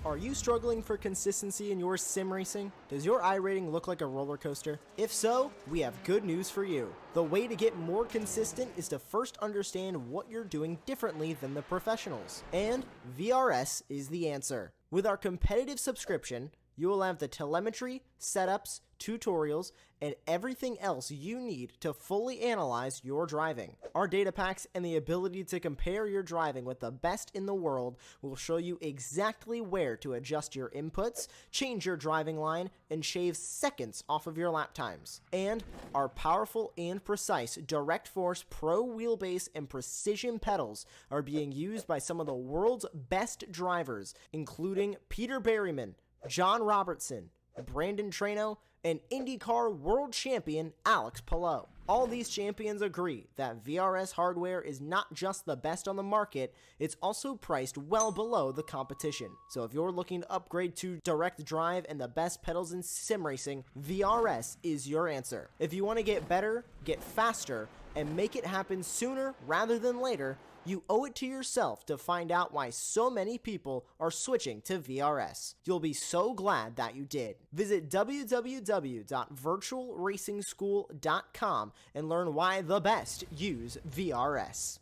Are you struggling for consistency in your sim racing? Does your iRating look like a roller coaster? If so, we have good news for you. The way to get more consistent is to first understand what you're doing differently than the professionals. And VRS is the answer. With our competitive subscription, you will have the telemetry, setups, tutorials, and everything else you need to fully analyze your driving. Our data packs and the ability to compare your driving with the best in the world will show you exactly where to adjust your inputs, change your driving line, and shave seconds off of your lap times. And our powerful and precise Direct Force Pro wheelbase and precision pedals are being used by some of the world's best drivers, including Peter Berryman, John Robertson, Brandon Trano, and IndyCar World Champion Alex Palou. All these champions agree that VRS hardware is not just the best on the market, it's also priced well below the competition. So if you're looking to upgrade to direct drive and the best pedals in sim racing, VRS is your answer. If you want to get better, get faster, and make it happen sooner rather than later, you owe it to yourself to find out why so many people are switching to VRS. You'll be so glad that you did. Visit www.virtualracingschool.com and learn why the best use VRS.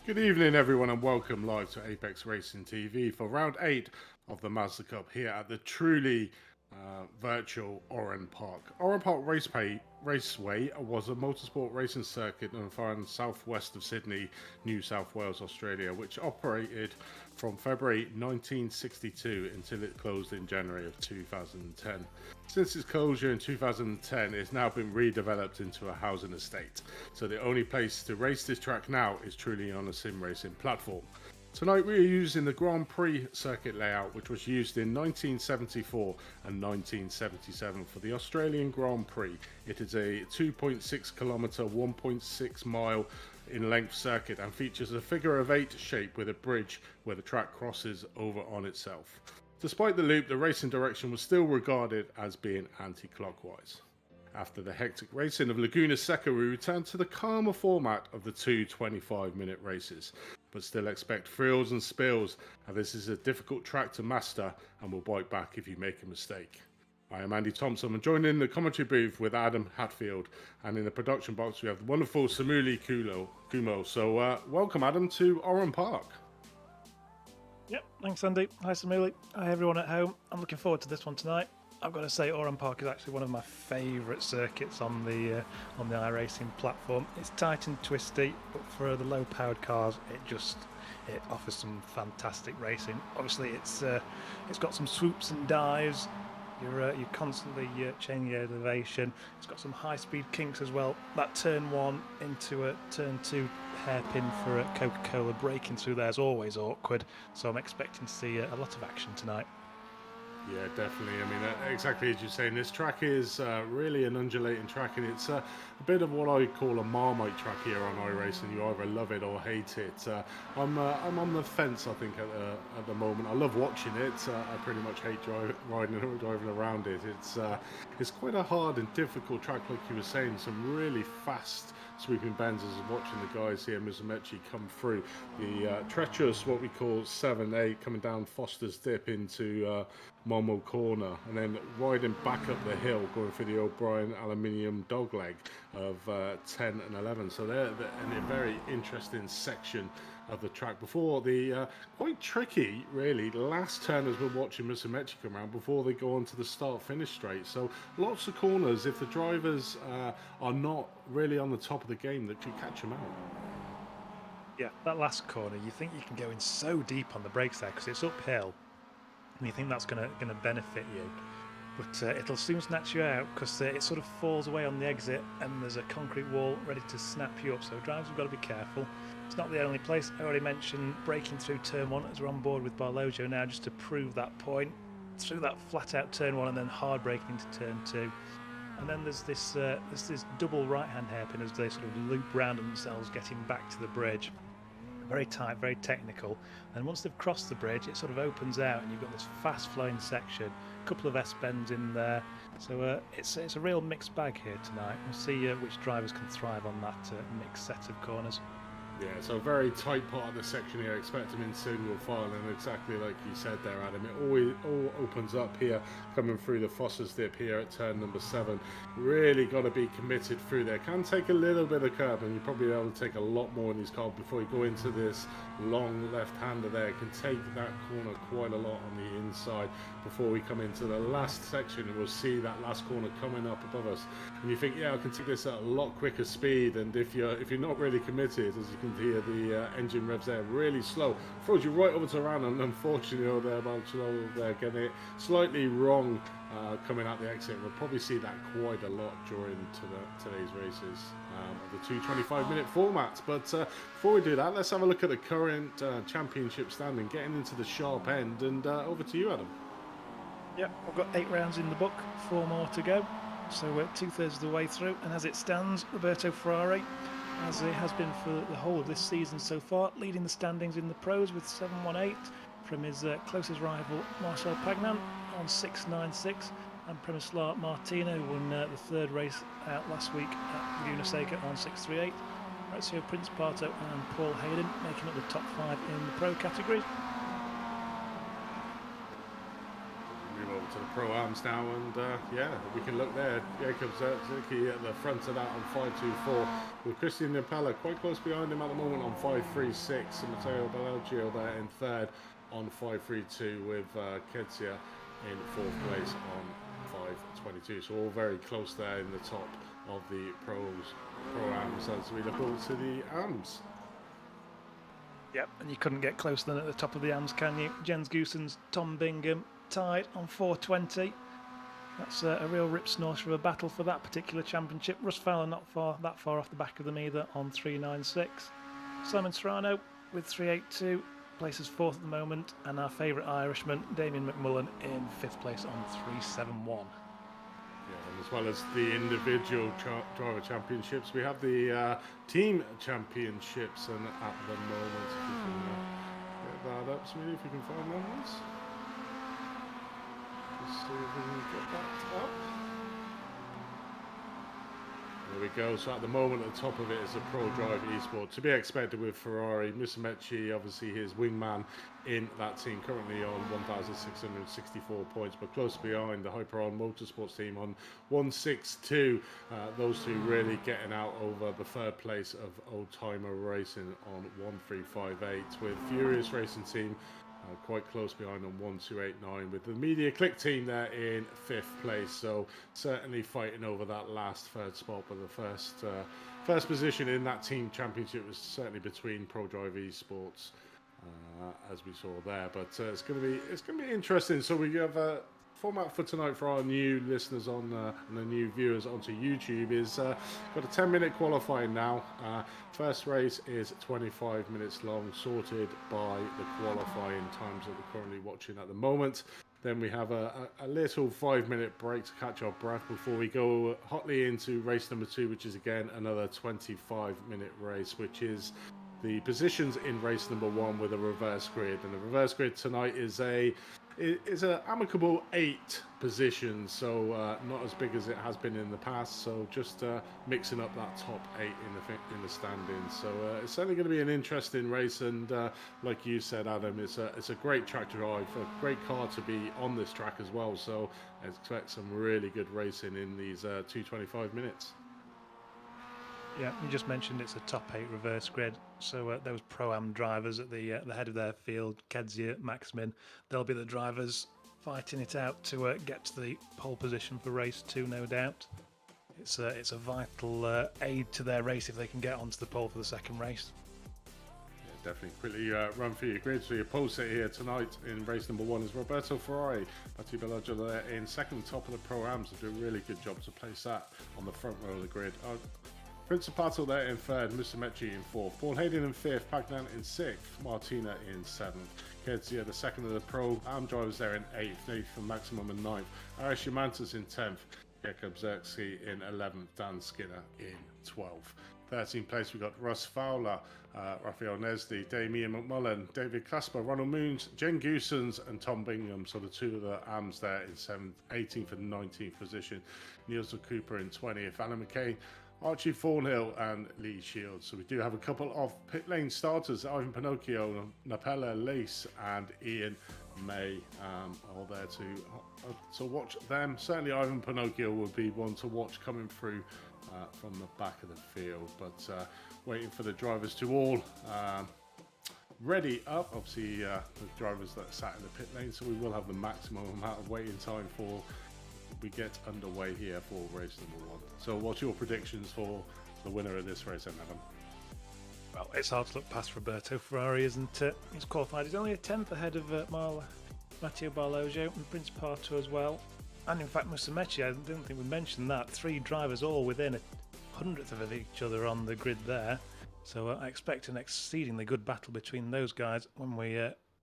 Good evening everyone and welcome live to Apex Racing TV for round 8 of the Mazda Cup here at the truly virtual Oran Park. Oran Park Raceway was a motorsport racing circuit in the far southwest of Sydney, New South Wales, Australia, which operated from February 1962 until it closed in January of 2010. Since its closure in 2010, it has now been redeveloped into a housing estate. So the only place to race this track now is truly on a sim racing platform. Tonight we are using the Grand Prix circuit layout, which was used in 1974 and 1977 for the Australian Grand Prix. It is a 2.6 kilometre, 1.6 mile in length circuit and features a figure of 8 shape with a bridge where the track crosses over on itself. Despite the loop, the racing direction was still regarded as being anti-clockwise. After the hectic racing of Laguna Seca, we return to the calmer format of the two 25-minute races, but still expect thrills and spills, and this is a difficult track to master and will bite back if you make a mistake. I am Andy Thompson. I'm joined in the commentary booth with Adam Hatfield, and in the production box we have the wonderful Samuli Kumo. So welcome Adam to Oran Park. Yep, thanks Andy. Hi Samuli. Hi everyone at home. I'm looking forward to this one tonight. I've got to say Oran Park is actually one of my favourite circuits on the iRacing platform. It's tight and twisty, but for the low-powered cars, it offers some fantastic racing. Obviously, it's got some swoops and dives. You're constantly changing your elevation. It's got some high-speed kinks as well. That turn 1 into a turn 2 hairpin for a Coca-Cola braking through there is always awkward. So I'm expecting to see a lot of action tonight. Yeah, definitely. I mean, exactly as you're saying, this track is really an undulating track, and it's a bit of what I call a Marmite track here on iRacing. You either love it or hate it. I'm on the fence, I think, at the moment. I love watching it. I pretty much hate driving around it. It's quite a hard and difficult track, like you were saying. Some really fast sweeping bends as watching the guys here, Musumeci, come through the treacherous, what we call 7-8, coming down Foster's Dip into Momo Corner, and then riding back up the hill, going through the O'Brien aluminium dogleg of 10 and 11. So they're in a very interesting section of the track before the quite tricky, really, last turn as we're watching Musumeci come around before they go on to the start-finish straight. So lots of corners, if the drivers are not really on the top of the game, that could catch them out. Yeah, that last corner, you think you can go in so deep on the brakes there because it's uphill, and you think that's gonna benefit you. But it'll soon snatch you out because it sort of falls away on the exit and there's a concrete wall ready to snap you up. So drivers have got to be careful. It's not the only place. I already mentioned breaking through turn 1 as we're on board with Barlojo now just to prove that point. Through that flat out turn 1 and then hard braking into turn 2. And then there's this double right hand hairpin as they sort of loop round themselves getting back to the bridge. Very tight, very technical, and once they've crossed the bridge it sort of opens out and you've got this fast flowing section, a couple of S-bends in there, so it's a real mixed bag here tonight. We'll see which drivers can thrive on that mixed set of corners. Yeah, so a very tight part of the section here. Expect them in single file, and exactly like you said there, Adam, it all opens up here, coming through the Foster's dip here at turn number 7. Really got to be committed through there. Can take a little bit of curb, and you're probably able to take a lot more in these cars before you go into this long left-hander there. Can take that corner quite a lot on the inside before we come into the last section, and we'll see that last corner coming up above us. And you think, yeah, I can take this at a lot quicker speed, and if you're not really committed, as you can hear the engine revs there really slow, throws you right over to Oran, and unfortunately they're getting it slightly wrong coming out the exit. We'll probably see that quite a lot during today's races of the 225-minute format. But before we do that, let's have a look at the current championship standing, getting into the sharp end, and over to you, Adam. Yep, I've got 8 rounds in the book, 4 more to go, so we're 2/3 of the way through, and as it stands, Roberto Ferrari, as it has been for the whole of this season so far, leading the standings in the pros with 718 from his closest rival Marcel Pagnan on 696, and Premislar Martino won the 3rd race out last week at Laguna Seca on 638. Ezio Prince-Parto and Paul Hayden making up the top 5 in the pro category. Move over to the Pro-Ams now, and yeah, we can look there. Jakob Zertzicki at the front of that on 524, with Christian Nipella quite close behind him at the moment on 536, and Matteo Bellagio there in 3rd on 532, with Kezia in 4th place on 522. So all very close there in the top of the Pro-Ams as we look over to the AMS. Yep, and you couldn't get closer than at the top of the AMS, can you? Jens Goossens, Tom Bingham tied on 420. That's a real rip snorter of a battle for that particular championship. Russ Fowler not that far off the back of them either on 396. Simon Serrano with 382 places 4th at the moment, and our favourite Irishman Damien McMullen in 5th place on 371. Yeah, and as well as the individual driver championships, we have the team championships, and at the moment, if you can get that up, Smitty, if you can find those. Let's see if we can get that up. There we go. So at the moment, at the top of it is a Pro Drive Esports. To be expected with Ferrari. Musumeci, obviously his wingman in that team, currently on 1,664 points, but close behind the Hyperon Motorsports team on 162. Those two really getting out over the 3rd place of Old Timer Racing on 1358, with Furious Racing team quite close behind on 1289, with the Media Click team there in 5th place. So certainly fighting over that last 3rd spot, but the first position in that team championship was certainly between Pro Drive Esports, as we saw there. But it's going to be interesting. So we have a format for tonight for our new listeners on and the new viewers onto YouTube is got a 10-minute qualifying now. First race is 25 minutes long, sorted by the qualifying times that we're currently watching at the moment. Then we have a little 5-minute break to catch our breath before we go hotly into race number 2, which is again another 25-minute race, which is the positions in race number 1 with a reverse grid. And the reverse grid tonight is an amicable 8 positions, so not as big as it has been in the past. So just mixing up that top 8 in the standings. So it's certainly going to be an interesting race, and like you said, Adam, it's a great track to drive, a great car to be on this track as well. So I expect some really good racing in these 225 minutes. Yeah, you just mentioned it's a top 8 reverse grid. So those Pro-Am drivers at the head of their field, Kezia, Maximin, they'll be the drivers fighting it out to get to the pole position for race 2, no doubt. It's a vital aid to their race if they can get onto the pole for the second race. Definitely. Quickly run through your grid. So your pole set here tonight in race number 1 is Roberto Ferrari. Mattia Bellagio there in second, top of the Pro-Ams. They do a really good job to place that on the front row of the grid. Principato there in third, Musumeci in fourth, Paul Hayden in fifth, Pagnan in sixth, Martina in seventh, Kezia the second of the Pro-Am drivers there in eighth, Nathan Maximum in ninth, Arash Yamantas in 10th, Jakob Zerksi in 11th, Dan Skinner in 12th. 13th place we got Russ Fowler, Raphael Nesdi, Damien McMullen, David Clasper, Ronald Moons, Jen Goosens and Tom Bingham. So the two of the AMs there in 18th and 19th position. Niels Cooper in 20th, Alan McCain, Archie Thornhill and Lee Shields. So we do have a couple of pit lane starters, Ivan Pinocchio, Napella Lace and Ian May all there to watch them. Certainly Ivan Pinocchio would be one to watch coming through from the back of the field, but waiting for the drivers to all ready up. Obviously the drivers that sat in the pit lane, so we will have the maximum amount of waiting time for we get underway here for race number 1. So what's your predictions for the winner of this race, Evan? Well, it's hard to look past Roberto Ferrari, isn't it? He's qualified. He's only a 10th ahead of Matteo Barloggio and Prince Parto as well. And in fact, Musumeci, I didn't think we mentioned that. 3 drivers all within a 100th of each other on the grid there. So I expect an exceedingly good battle between those guys when we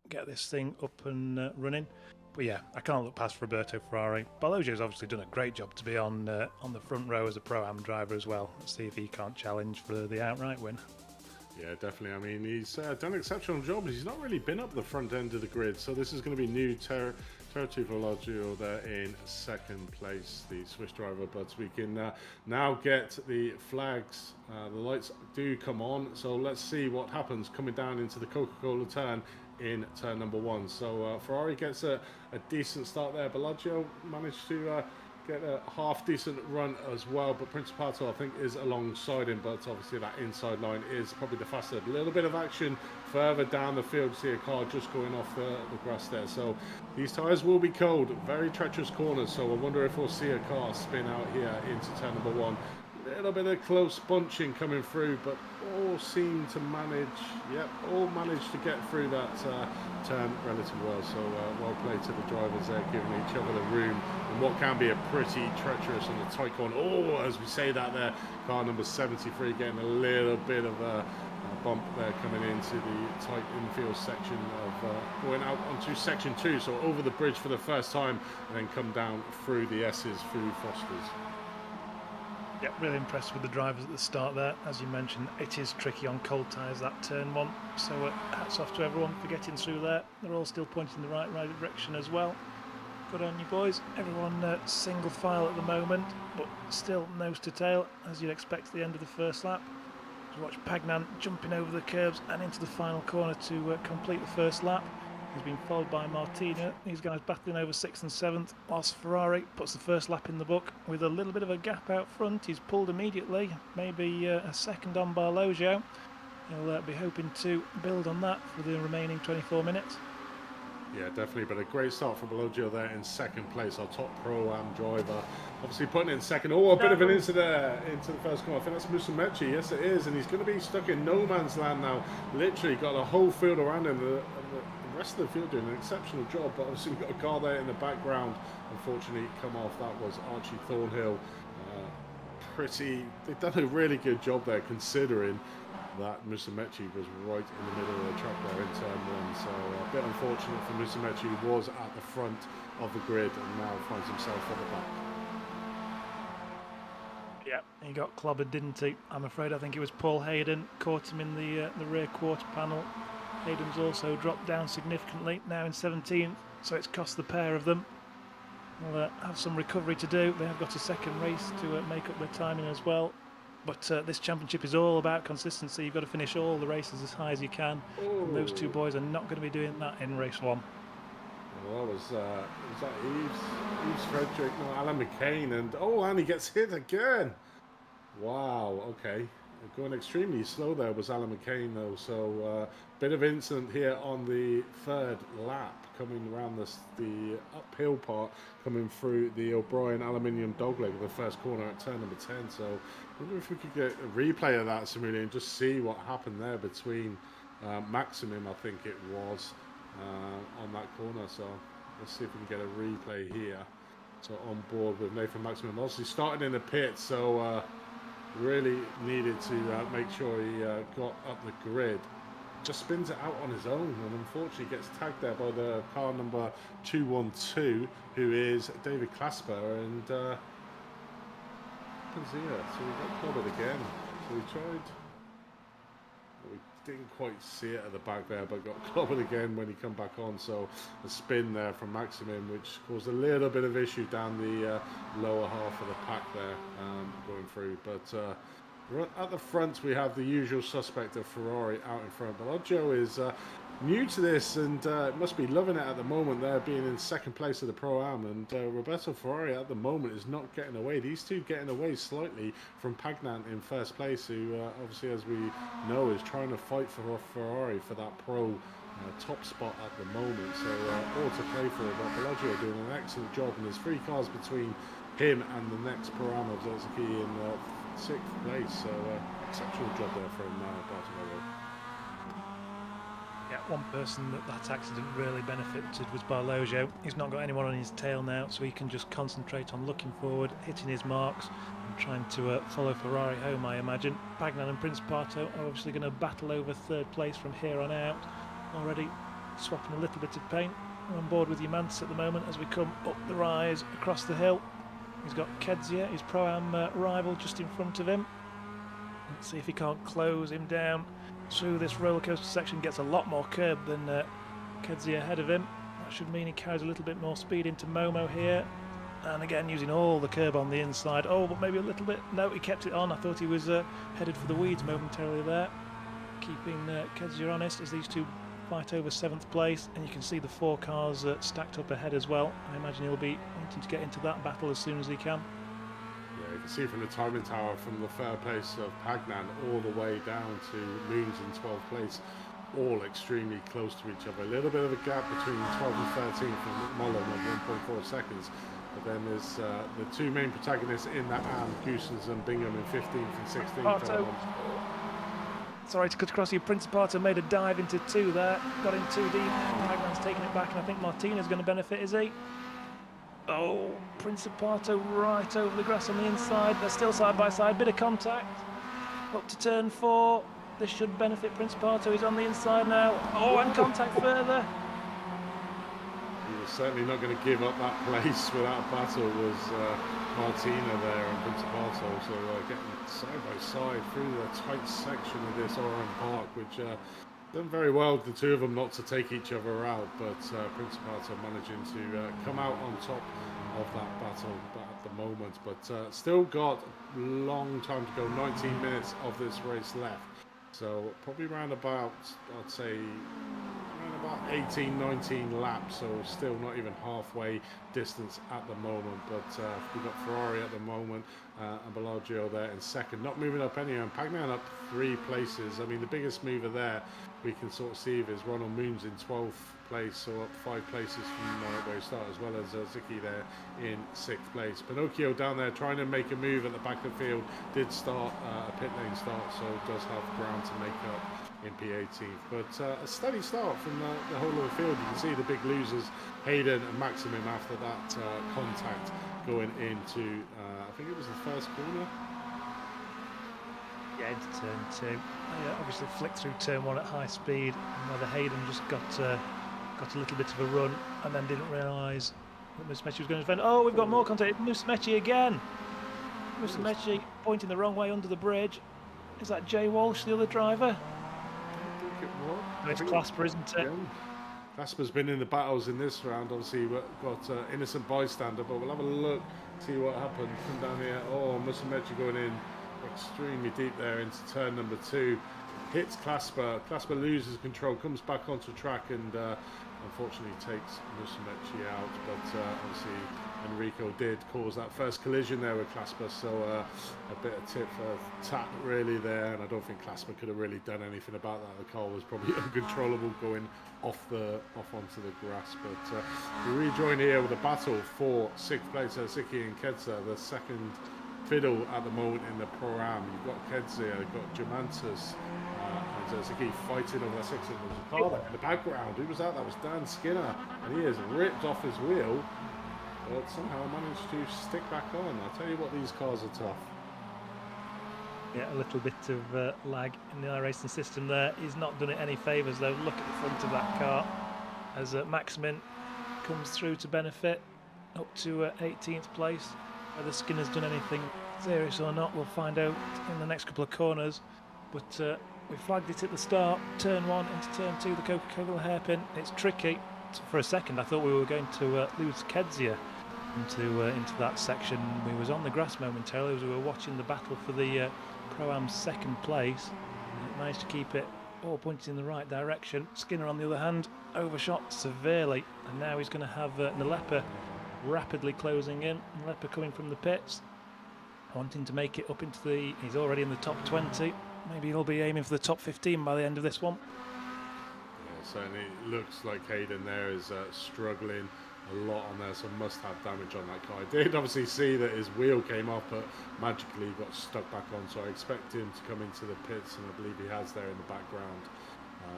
get this thing up and running. But yeah, I can't look past Roberto Ferrari. Barloggio's obviously done a great job to be on the front row as a Pro-Am driver as well. Let's see if he can't challenge for the outright win. Yeah, definitely. I mean, he's done an exceptional job. He's not really been up the front end of the grid, so this is going to be new territory for Barloggio there in second place, the Swiss driver. But we can now get the flags. The lights do come on, so let's see what happens coming down into the Coca-Cola turn in turn number 1. So Ferrari gets a decent start there. Bellagio managed to get a half decent run as well, but Principato I think is alongside him, but obviously that inside line is probably the faster. A little bit of action further down the field. See a car just going off the grass there, so these tyres will be cold. Very treacherous corners, so I wonder if we'll see a car spin out here into turn number 1. A little bit of close bunching coming through, but all seem to manage, all managed to get through that turn relatively well. So well played to the drivers there, giving each other the room in what can be a pretty treacherous and a tight corner. Oh, as we say that there, car number 73 getting a little bit of a bump there coming into the tight infield section of going out onto section 2, so over the bridge for the first time and then come down through the S's through Foster's. Yeah, really impressed with the drivers at the start there. As you mentioned, it is tricky on cold tyres, that turn 1. So hats off to everyone for getting through there. They're all still pointing in the right direction as well. Good on you boys. Everyone single file at the moment, but still nose to tail, as you'd expect at the end of the first lap. To watch Pagnan jumping over the curbs and into the final corner to complete the first lap. He's been followed by Martina. These guys battling over 6th and 7th, whilst Ferrari puts the first lap in the book with a little bit of a gap out front. He's pulled immediately, maybe a second on Barloggio. He'll be hoping to build on that for the remaining 24 minutes. Yeah, definitely, but a great start for Bellagio there in second place, our top Pro-Am driver. Obviously putting in second. Oh, a bit of an incident there into the first corner. I think that's Musumeci. Yes, it is, and he's going to be stuck in no man's land now. Literally got a whole field around him. The rest of the field doing an exceptional job, but obviously we've got a car there in the background. Unfortunately, come off. That was Archie Thornhill. They've done a really good job there, considering that Musumeci was right in the middle of the track there in turn 1. So a bit unfortunate for Musumeci, who was at the front of the grid and now finds himself at the back. Yeah, he got clobbered, didn't he? I'm afraid. I think it was Paul Hayden caught him in the rear quarter panel. Hayden's also dropped down significantly, now in 17th, so it's cost the pair of them. They'll have some recovery to do. They have got a second race to make up their timing as well. But this championship is all about consistency. You've got to finish all the races as high as you can. And those two boys are not going to be doing that in race 1. Well, was that Yves Frederick, no, Alan McCain, and he gets hit again. Wow, okay. Going extremely slow there was Alan McCain though, so bit of incident here on the third lap, coming around the uphill part, coming through the O'Brien aluminium dogleg of the first corner at turn number 10. So I wonder if we could get a replay of that, Samuel, and just see what happened there between Maximum, I think it was, on that corner. So let's see if we can get a replay here. So on board with Nathan Maximum. Obviously started in the pit, so really needed to make sure he got up the grid. Just spins it out on his own, and unfortunately gets tagged there by the car number 212, who is David Clasper. And what happens here? So we got clobbered again. So we tried. We didn't quite see it at the back there, but got clobbered again when he come back on. So a spin there from Maximum, which caused a little bit of issue down the lower half of the pack there, going through. But at the front, we have the usual suspect of Ferrari out in front. But Joe is new to this and must be loving it at the moment there, being in second place of the Pro-Am. And Roberto Ferrari at the moment is not getting away. These two getting away slightly from Pagnant in first place, who obviously, as we know, is trying to fight for Ferrari for that Pro top spot at the moment. So all to play for. But Bellagio doing an excellent job, and there's 3 cars between him and the next Pro-Am of Zelzaki in 6th place. So exceptional job there from Bartomeu. Yeah, one person that accident really benefited was Barlojo. He's not got anyone on his tail now, so he can just concentrate on looking forward, hitting his marks, and trying to follow Ferrari home, I imagine. Pagnan and Principato are obviously going to battle over 3rd place from here on out. Already swapping a little bit of paint. We're on board with Yumantis at the moment as we come up the rise across the hill. He's got Kedzia, his Pro-Am rival, just in front of him. Let's see if he can't close him down through this roller coaster section. Gets a lot more curb than Kedzia ahead of him. That should mean he carries a little bit more speed into Momo here. And again, using all the curb on the inside. Oh, but maybe a little bit. No, he kept it on. I thought he was headed for the weeds momentarily there. Keeping Kedzia honest as these two fight over 7th place, and you can see the 4 cars stacked up ahead as well. I imagine he'll be wanting to get into that battle as soon as he can. Yeah, you can see from the timing tower from the 3rd place of Pagnan all the way down to Moons in 12th place, all extremely close to each other. A little bit of a gap between 12 and 13 from Mullen of 1.4 seconds. But then there's the 2 main protagonists in that Goosens and Bingham in 15th and 16th. Sorry to cut across you. Principato made a dive into 2 there. Got in too deep. Pagnan's taking it back, and I think Martina's going to benefit, is he? Oh, Principato right over the grass on the inside. They're still side by side. Bit of contact. Up to turn 4. This should benefit Principato. He's on the inside now. Oh, and contact further. He was certainly not going to give up that place without a battle. Was Martina there and Principato, so getting side by side through the tight section of this Oran Park, which done very well, the 2 of them, not to take each other out, but Principato managing to come out on top of that battle at the moment. But still got a long time to go, 19 minutes of this race left, so probably around about, I'd say, about 18, 19 laps, so still not even halfway distance at the moment. But we've got Ferrari at the moment and Bellagio there in 2nd, not moving up anywhere, and Pagnan up 3 places. I mean, the biggest mover there we can sort of see is Ronald Moons in 12th place, so up 5 places from where he started, as well as Ziki there in 6th place. Pinocchio down there trying to make a move at the back of the field, did start a pit lane start, so does have ground to make up in P18, but a steady start from the whole of the field. You can see the big losers, Hayden and Maximum, after that contact going into, I think it was the 1st corner. Yeah, into turn 2. Obviously flicked through turn 1 at high speed, and whether Hayden just got a little bit of a run and then didn't realise that Musumeci was going to defend. Oh, we've got more contact. Musumeci again. Musumeci pointing the wrong way under the bridge. Is that Jay Walsh, the other driver? No, it's Clasper, isn't it? Clasper's been in the battles in this round. Obviously, we've got innocent bystander, but we'll have a look, see what happened. Come down here. Oh, Musumeci going in extremely deep there into turn number 2. Hits Clasper. Clasper loses control, comes back onto track, and unfortunately takes Musumeci out. But obviously, Enrico did cause that first collision there with Clasper, so a bit of tip for tat really there, and I don't think Clasper could have really done anything about that. The car was probably uncontrollable going off onto the grass. But we rejoin here with a battle for 6th place. Ziki and Kedza, the 2nd fiddle at the moment in the Pro-Am. You've got Kedzia, you've got Jamantis, and Ziki fighting over that 6th. There was a car there in the background. Who was that? That was Dan Skinner. And he is ripped off his wheel, but somehow managed to stick back on. I'll tell you what, these cars are tough. Yeah, a little bit of lag in the iRacing system there. He's not done it any favours though. Look at the front of that car as Maximin comes through to benefit up to 18th place. Whether Skinner's done anything serious or not, we'll find out in the next couple of corners. But we flagged it at the start. Turn 1 into Turn 2, the Coca-Cola hairpin. It's tricky. For a second, I thought we were going to lose Kedzia into that section. We was on the grass momentarily as we were watching the battle for the Pro-Am's 2nd place. It managed to keep it all pointed in the right direction. Skinner, on the other hand, overshot severely, and now he's going to have Nalepa rapidly closing in. Nalepa coming from the pits, wanting to make it up into the... He's already in the top 20. Maybe he'll be aiming for the top 15 by the end of this one. Yeah, certainly it looks like Hayden there is struggling a lot on there, so must have damage on that car. I did obviously see that his wheel came off, but magically he got stuck back on, so I expect him to come into the pits, and I believe he has there in the background.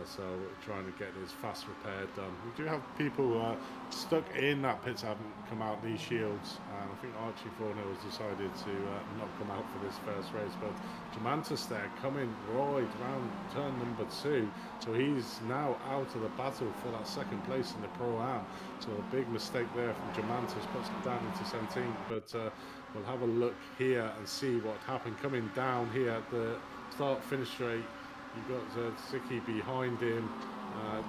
So trying to get his fast repair done. We do have people stuck in that pits, haven't come out these shields, and I think Archie Thornhill has decided to not come out for this first race, but Jamantis there coming right round turn number 2, so he's now out of the battle for that 2nd place in the Pro-Am. So a big mistake there from Jamantis, puts him down into 17th, but we'll have a look here and see what happened coming down here at the start finish straight. You've got Ziki behind him.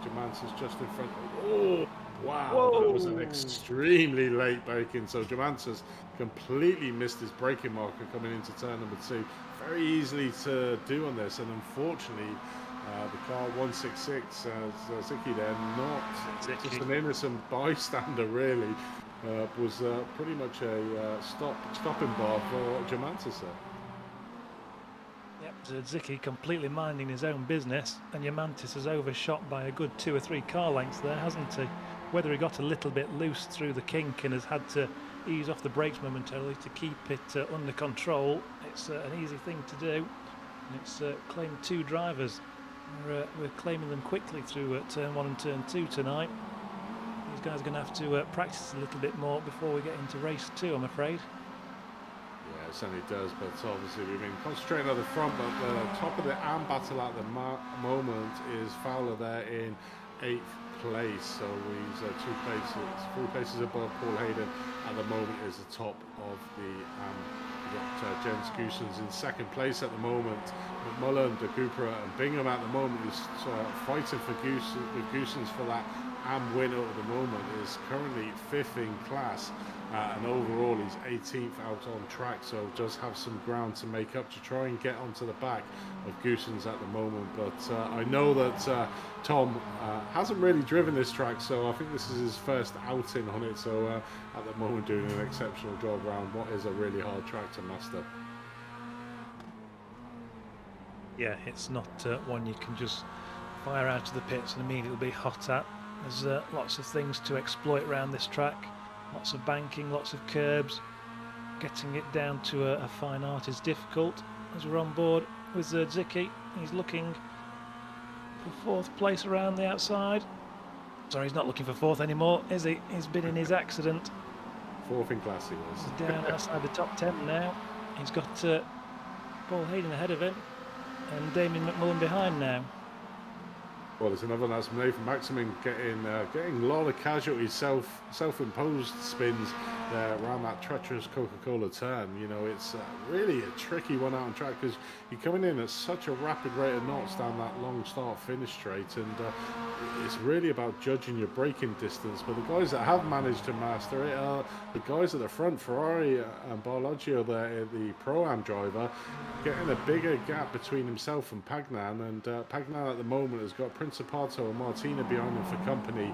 Jamantis just in front. Oh, wow. Whoa. That was an extremely late braking. So Jamantis completely missed his braking marker coming into turn number 2. Very easily to do on this. And unfortunately, the car 166, Ziki there, not just an innocent bystander really, was pretty much a stopping bar for Jamantis there. Ziki completely minding his own business, and Jamantis has overshot by a good 2 or 3 car lengths there, hasn't he? Whether he got a little bit loose through the kink and has had to ease off the brakes momentarily to keep it under control, it's an easy thing to do. And it's claimed 2 drivers. We're claiming them quickly through turn 1 and turn 2 tonight. These guys are going to have to practice a little bit more before we get into race 2, I'm afraid. It certainly does, but obviously we've been concentrating on the front, but the top of the AM battle at the moment is Fowler there in 8th place, so he's 3 places above Paul Hayden. At the moment is the top of the AM. We've got Jens Goosens in 2nd place at the moment. McMullen, De Cooper and Bingham at the moment is fighting for Goosens for that AM winner at the moment, is currently 5th in class. And overall he's 18th out on track, so does have some ground to make up to try and get onto the back of Goosens at the moment. But I know that Tom hasn't really driven this track, so I think this is his first outing on it, so at the moment doing an exceptional job around what is a really hard track to master. Yeah, it's not one you can just fire out of the pits and immediately be hot at. There's lots of things to exploit around this track. Lots of banking, lots of curbs. Getting it down to a fine art is difficult. As we're on board with Ziki, he's looking for 4th place around the outside. Sorry, he's not looking for 4th anymore, is he? He's been in his accident. 4th in class he was. He's down outside the top 10 now. He's got Paul Hayden ahead of him and Damien McMullen behind now. Well, there's another that's made from Maximin getting a lot of casualties, self-imposed spins there around that treacherous Coca-Cola turn. You know, it's really a tricky one out on track because you're coming in at such a rapid rate of knots down that long start-finish straight, and it's really about judging your braking distance. But the guys that have managed to master it are the guys at the front, Ferrari and Barloggio there, the Pro-Am driver, getting a bigger gap between himself and Pagnan, and Pagnan at the moment has got Principato and Martina behind him for company,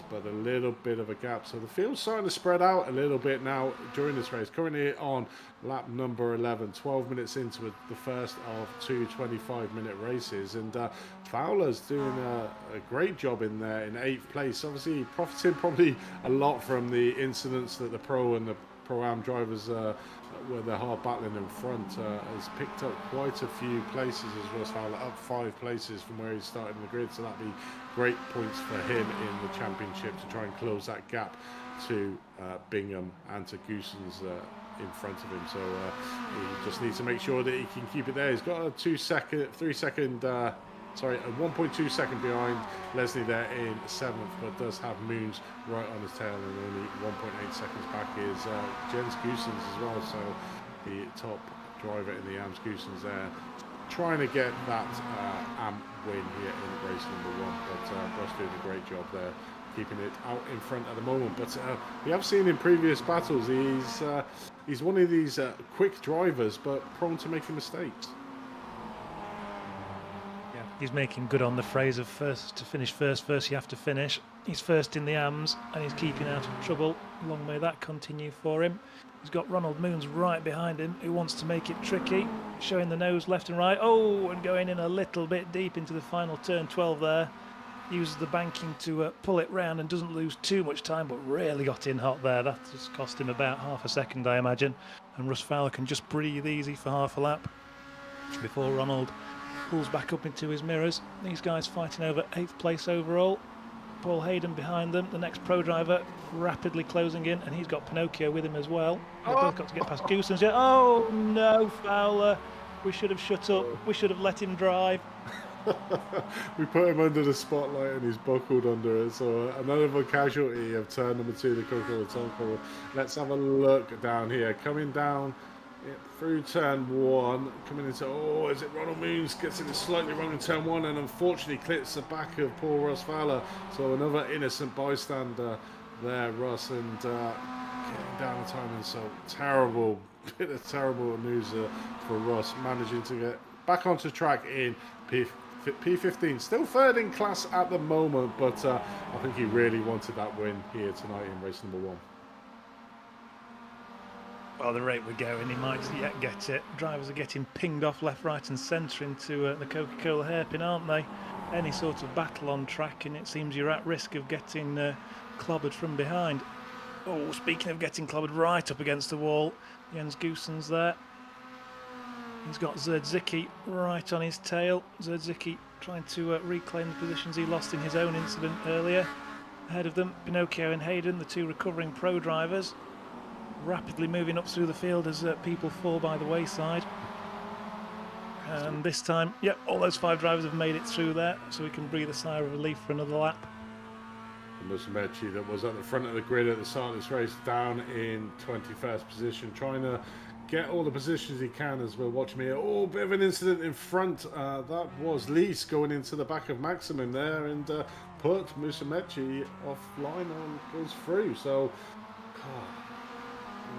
but a little bit of a gap. So the field's starting to spread out a little bit now during this race. Currently on lap number 11, 12 minutes into the first of 2 25-minute races, and Fowler's doing a great job in there in 8th place. Obviously profiting probably a lot from the incidents that the Pro and the Pro-Am drivers where they're hard battling in front, has picked up quite a few places as Russ Fowler, up 5 places from where he started in the grid, so that'd be great points for him in the championship to try and close that gap to Bingham and to Goosens in front of him. So he just needs to make sure that he can keep it there. He's got a 1.2 second behind Leslie there in 7th, but does have Moons right on his tail, and only 1.8 seconds back is Jens Goosens as well. So the top driver in the AMS, Goosens there, trying to get that AM win here in race number 1, but Russ doing a great job there, keeping it out in front at the moment. But we have seen in previous battles he's one of these quick drivers, but prone to making mistakes. Yeah, he's making good on the phrase of first to finish first you have to finish. He's first in the AMs and he's keeping out of trouble. Long may that continue for him. He's got Ronald Moons right behind him, who wants to make it tricky, showing the nose left and right. Oh, and going in a little bit deep into the final turn 12 there. Uses the banking to pull it round and doesn't lose too much time, but really got in hot there. That just cost him about half a second, I imagine. And Russ Fowler can just breathe easy for half a lap before Ronald pulls back up into his mirrors. These guys fighting over 8th place overall. Paul Hayden behind them, the next pro driver, rapidly closing in, and he's got Pinocchio with him as well. They've both got to get past Goosens yet. Oh no, Fowler! We should have shut up. We should have let him drive. We put him under the spotlight and he's buckled under it. So another casualty of turn number 2, the Coca-Cola Tonko. Let's have a look down here. Coming down through turn 1, coming into, oh, is it Ronald Moons? Gets it slightly wrong in turn 1 and unfortunately clips the back of Paul Russ Fowler. So another innocent bystander there, Russ, and getting down the time. And so terrible, bit of terrible news for Russ, managing to get back onto track in P15, still 3rd in class at the moment, but I think he really wanted that win here tonight in race number 1. Well, the rate we're going, he might yet get it. Drivers are getting pinged off left, right and centre into the Coca-Cola hairpin, aren't they? Any sort of battle on track and it seems you're at risk of getting clobbered from behind. Oh, speaking of getting clobbered, right up against the wall, Jens Goosens there. He's got Zerdzicki right on his tail. Zerdzicki trying to reclaim the positions he lost in his own incident earlier. Ahead of them, Pinocchio and Hayden, the 2 recovering pro drivers, rapidly moving up through the field as people fall by the wayside. And this time, yep, all those 5 drivers have made it through there, so we can breathe a sigh of relief for another lap. Musumeci, that was at the front of the grid at the start of this race, down in 21st position, trying to get all the positions he can as we're watching here. Oh, bit of an incident in front. That was Lees going into the back of Maximum there and put Musumeci offline and goes through. So,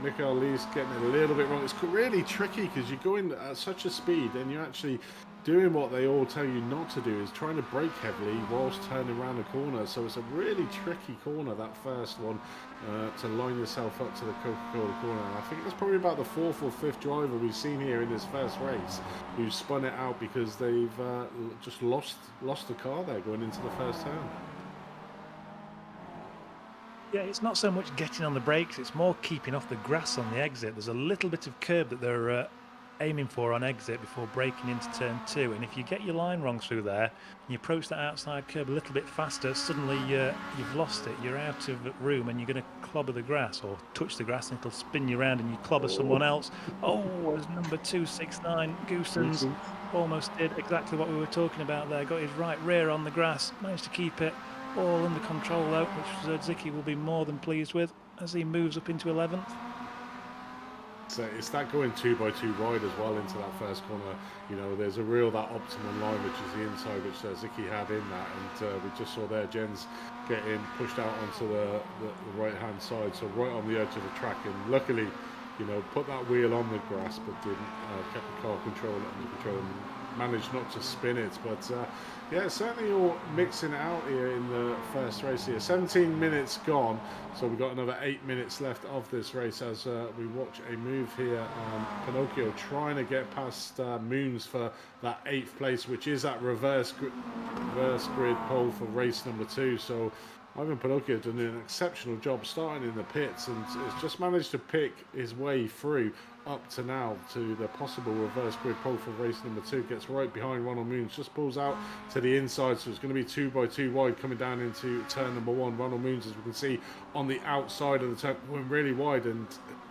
Mikael Lees getting it a little bit wrong. It's really tricky because you're going at such a speed and you're actually doing what they all tell you not to do, is trying to brake heavily whilst turning around the corner. So it's a really tricky corner, that first one, to line yourself up to the Coca-Cola corner. And I think it's probably about the 4th or 5th driver we've seen here in this first race who spun it out because they've just lost the car there going into the first turn. Yeah, it's not so much getting on the brakes, it's more keeping off the grass on the exit. There's a little bit of curb that they're aiming for on exit before braking into turn 2, and if you get your line wrong through there and you approach that outside curb a little bit faster, suddenly you've lost it, you're out of room and you're going to clobber the grass or touch the grass and it'll spin you around and you clobber someone else. Oh, as number 269 Goosens almost did exactly what we were talking about there, got his right rear on the grass, managed to keep it all under control though, which Zerdzicki will be more than pleased with as he moves up into 11th. So it's that going 2x2 wide as well into that first corner. You know, there's a real that optimum line, which is the inside, which Zicki had in that, and we just saw there Jens getting pushed out onto the right hand side, so right on the edge of the track, and luckily, you know, put that wheel on the grass, but didn't kept the car under control and managed not to spin it. But yeah, certainly all mixing it out here in the first race here. 17 minutes gone, so we've got another 8 minutes left of this race as we watch a move here. Pinocchio trying to get past Moons for that 8th place, which is that reverse grid pole for race number 2. So Ivan Pinocchio done an exceptional job starting in the pits and has just managed to pick his way through up to now to the possible reverse grid pole for race number 2. Gets right behind Ronald Moons, just pulls out to the inside, so it's going to be 2 by 2 wide coming down into turn number 1. Ronald Moons, as we can see on the outside of the turn, going really wide and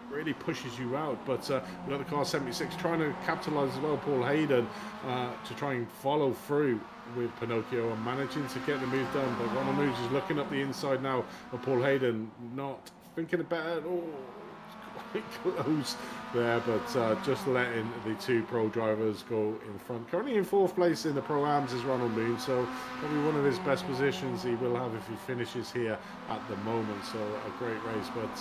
really pushes you out. But we've got the car 76 trying to capitalise as well, Paul Hayden, to try and follow through with Pinocchio and managing to get the move done. But Ronald Moons is looking up the inside now, and Paul Hayden not thinking about it. Oh, quite close there, but just letting the 2 pro drivers go in front. Currently in 4th place in the Pro-Ams is Ronald Moon, so probably one of his best positions he will have if he finishes here at the moment. So a great race, but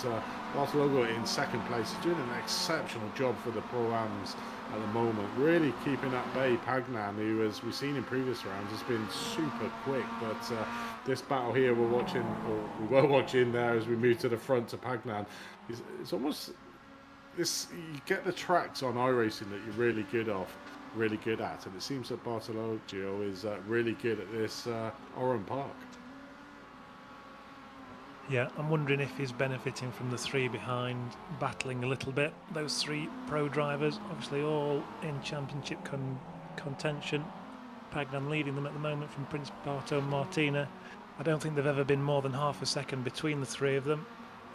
Bartologo in 2nd place is doing an exceptional job for the Pro-Ams at the moment, really keeping at bay Pagnan, who, as we've seen in previous rounds, has been super quick. But this battle here we were watching there as we move to the front to Pagnan, it's almost this, you get the tracks on iRacing that you're really good at, and it seems that Bartologio is really good at this Oran Park. Yeah, I'm wondering if he's benefiting from the 3 behind battling a little bit. Those 3 pro drivers, obviously all in championship contention. Pagnan leading them at the moment from Prince Barto and Martina. I don't think they've ever been more than half a second between the 3 of them.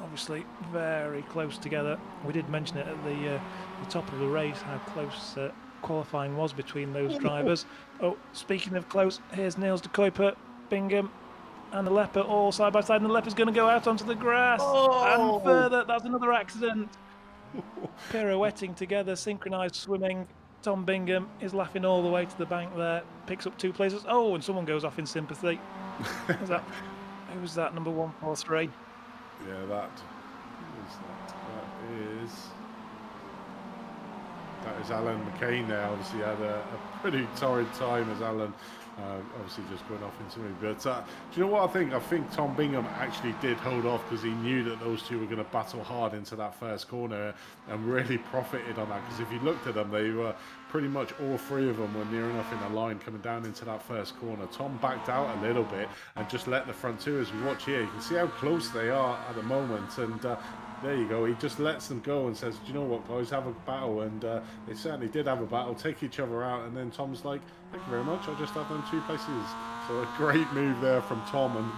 Obviously very close together. We did mention it at the top of the race, how close qualifying was between those drivers. Oh, speaking of close, here's Niels de Kuiper, Bingham and the Leper all side by side, and the Leper's going to go out onto the grass and further. That's another accident. Pirouetting together, synchronised swimming. Tom Bingham is laughing all the way to the bank there, picks up 2 places. Oh, and someone goes off in sympathy. Who was that, number 143? Yeah, that is Alan McCain there. Obviously had a pretty torrid time as Alan obviously just going off into me. But do you know what I think? I think Tom Bingham actually did hold off because he knew that those 2 were going to battle hard into that first corner and really profited on that. Because if you looked at them, they were pretty much all 3 of them were near enough in a line coming down into that first corner. Tom backed out a little bit and just let the front 2, as we watch here, you can see how close they are at the moment. And there you go, he just lets them go and says, do you know what, guys, have a battle. And they certainly did have a battle, take each other out, and then Tom's like, thank you very much, I'll just have them 2 places. So a great move there from Tom, and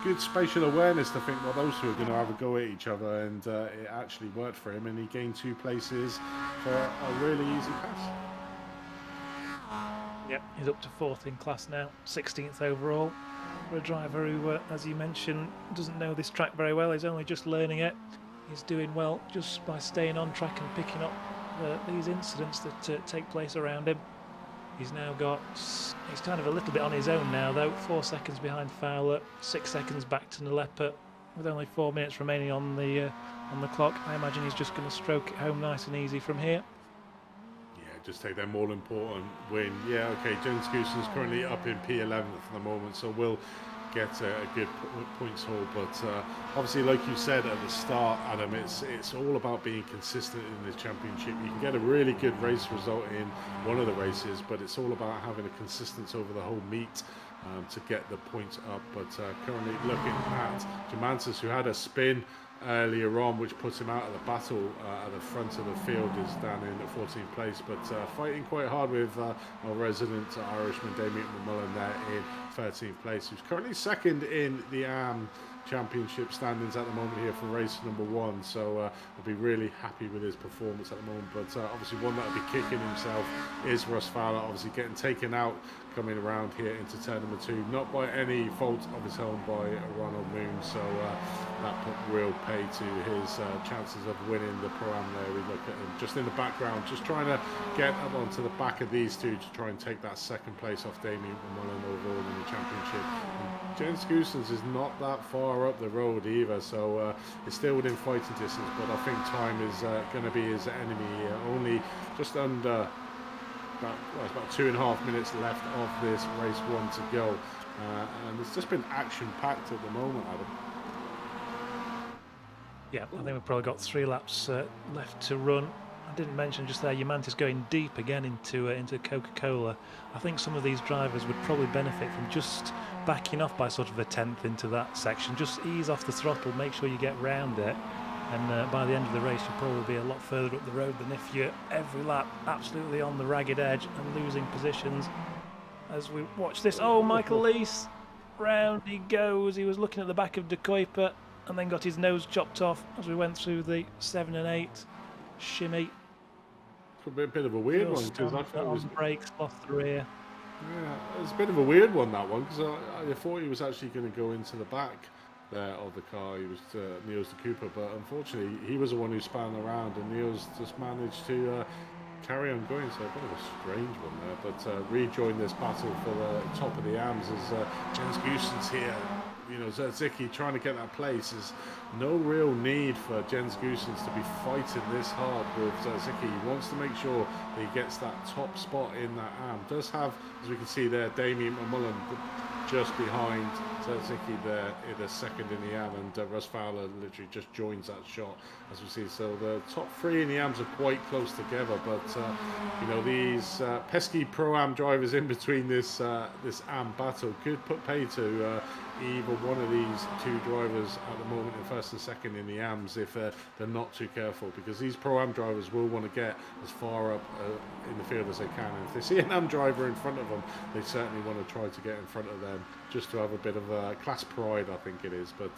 good spatial awareness to think, well, those 2 are going to have a go at each other, and it actually worked for him, and he gained 2 places for a really easy pass. Yep, he's up to 4th in class now, 16th overall. For a driver who, as you mentioned, doesn't know this track very well, he's only just learning it. He's doing well just by staying on track and picking up these incidents that take place around him. He's kind of a little bit on his own now though, 4 seconds behind Fowler, 6 seconds back to Nalepa, with only 4 minutes remaining on the clock. I imagine he's just going to stroke it home nice and easy from here. Yeah, just take their all important win. Yeah, okay, James Gooson's currently up in P11 at the moment, so we'll get a good points haul. But obviously, like you said at the start, Adam, it's all about being consistent in this championship. You can get a really good race result in one of the races, but it's all about having a consistency over the whole meet to get the points up. But currently looking at Germantis, who had a spin earlier on, which puts him out of the battle at the front of the field, is down in the 14th place, but fighting quite hard with our resident Irishman Damien McMullen there in 13th place, who's currently 2nd in the championship standings at the moment here for race number 1. So I'll be really happy with his performance at the moment. But obviously one that will be kicking himself is Russ Fowler, obviously getting taken out coming around here into turn number 2, not by any fault of his own, by Ronald Moon. So that put real pay to his chances of winning the Pro-Am there. We look at him just in the background, just trying to get up onto the back of these 2 to try and take that 2nd place off Damien McMullen overall in the championship. And James Goosens is not that far up the road either, so it's still within fighting distance, but I think time is going to be his enemy here. Only just under about 2.5 minutes left of this race 1 to go, and it's just been action-packed at the moment, Adam. Yeah, I think we've probably got 3 laps left to run. I didn't mention just there, Umantis going deep again into Coca-Cola. I think some of these drivers would probably benefit from just backing off by sort of a tenth into that section. Just ease off the throttle, make sure you get round it, and by the end of the race you'll probably be a lot further up the road than if you're every lap absolutely on the ragged edge and losing positions. As we watch this, oh, Michael Lees, round he goes. He was looking at the back of De Kuiper and then got his nose chopped off as we went through the 7 and 8 shimmy. It's a bit of a weird one because I thought it was brakes, lost the rear. Yeah, it's a bit of a weird one, that one, because I thought he was actually going to go into the back there of the car. He was Niels de Cooper, but unfortunately he was the one who span around, and Niels just managed to carry on going. So a bit of a strange one there, but rejoin this battle for the top of the AMs as Jens Goossens here. You know, Zicki trying to get that place. There's no real need for Jens Goossens to be fighting this hard with Zicki. He wants to make sure that he gets that top spot in that AM. Does have, as we can see there, Damien McMullen just behind Zicki there in the second in the AM, and Russ Fowler literally just joins that shot, as we see. So the top three in the AMs are quite close together, but you know, these pesky Pro-Am drivers in between this this AM battle could put pay to either one of these two drivers at the moment in first and second in the AMs if they're not too careful, because these Pro-Am drivers will want to get as far up in the field as they can, and if they see an AM driver in front of them, they certainly want to try to get in front of them just to have a bit of class pride, I think it is. But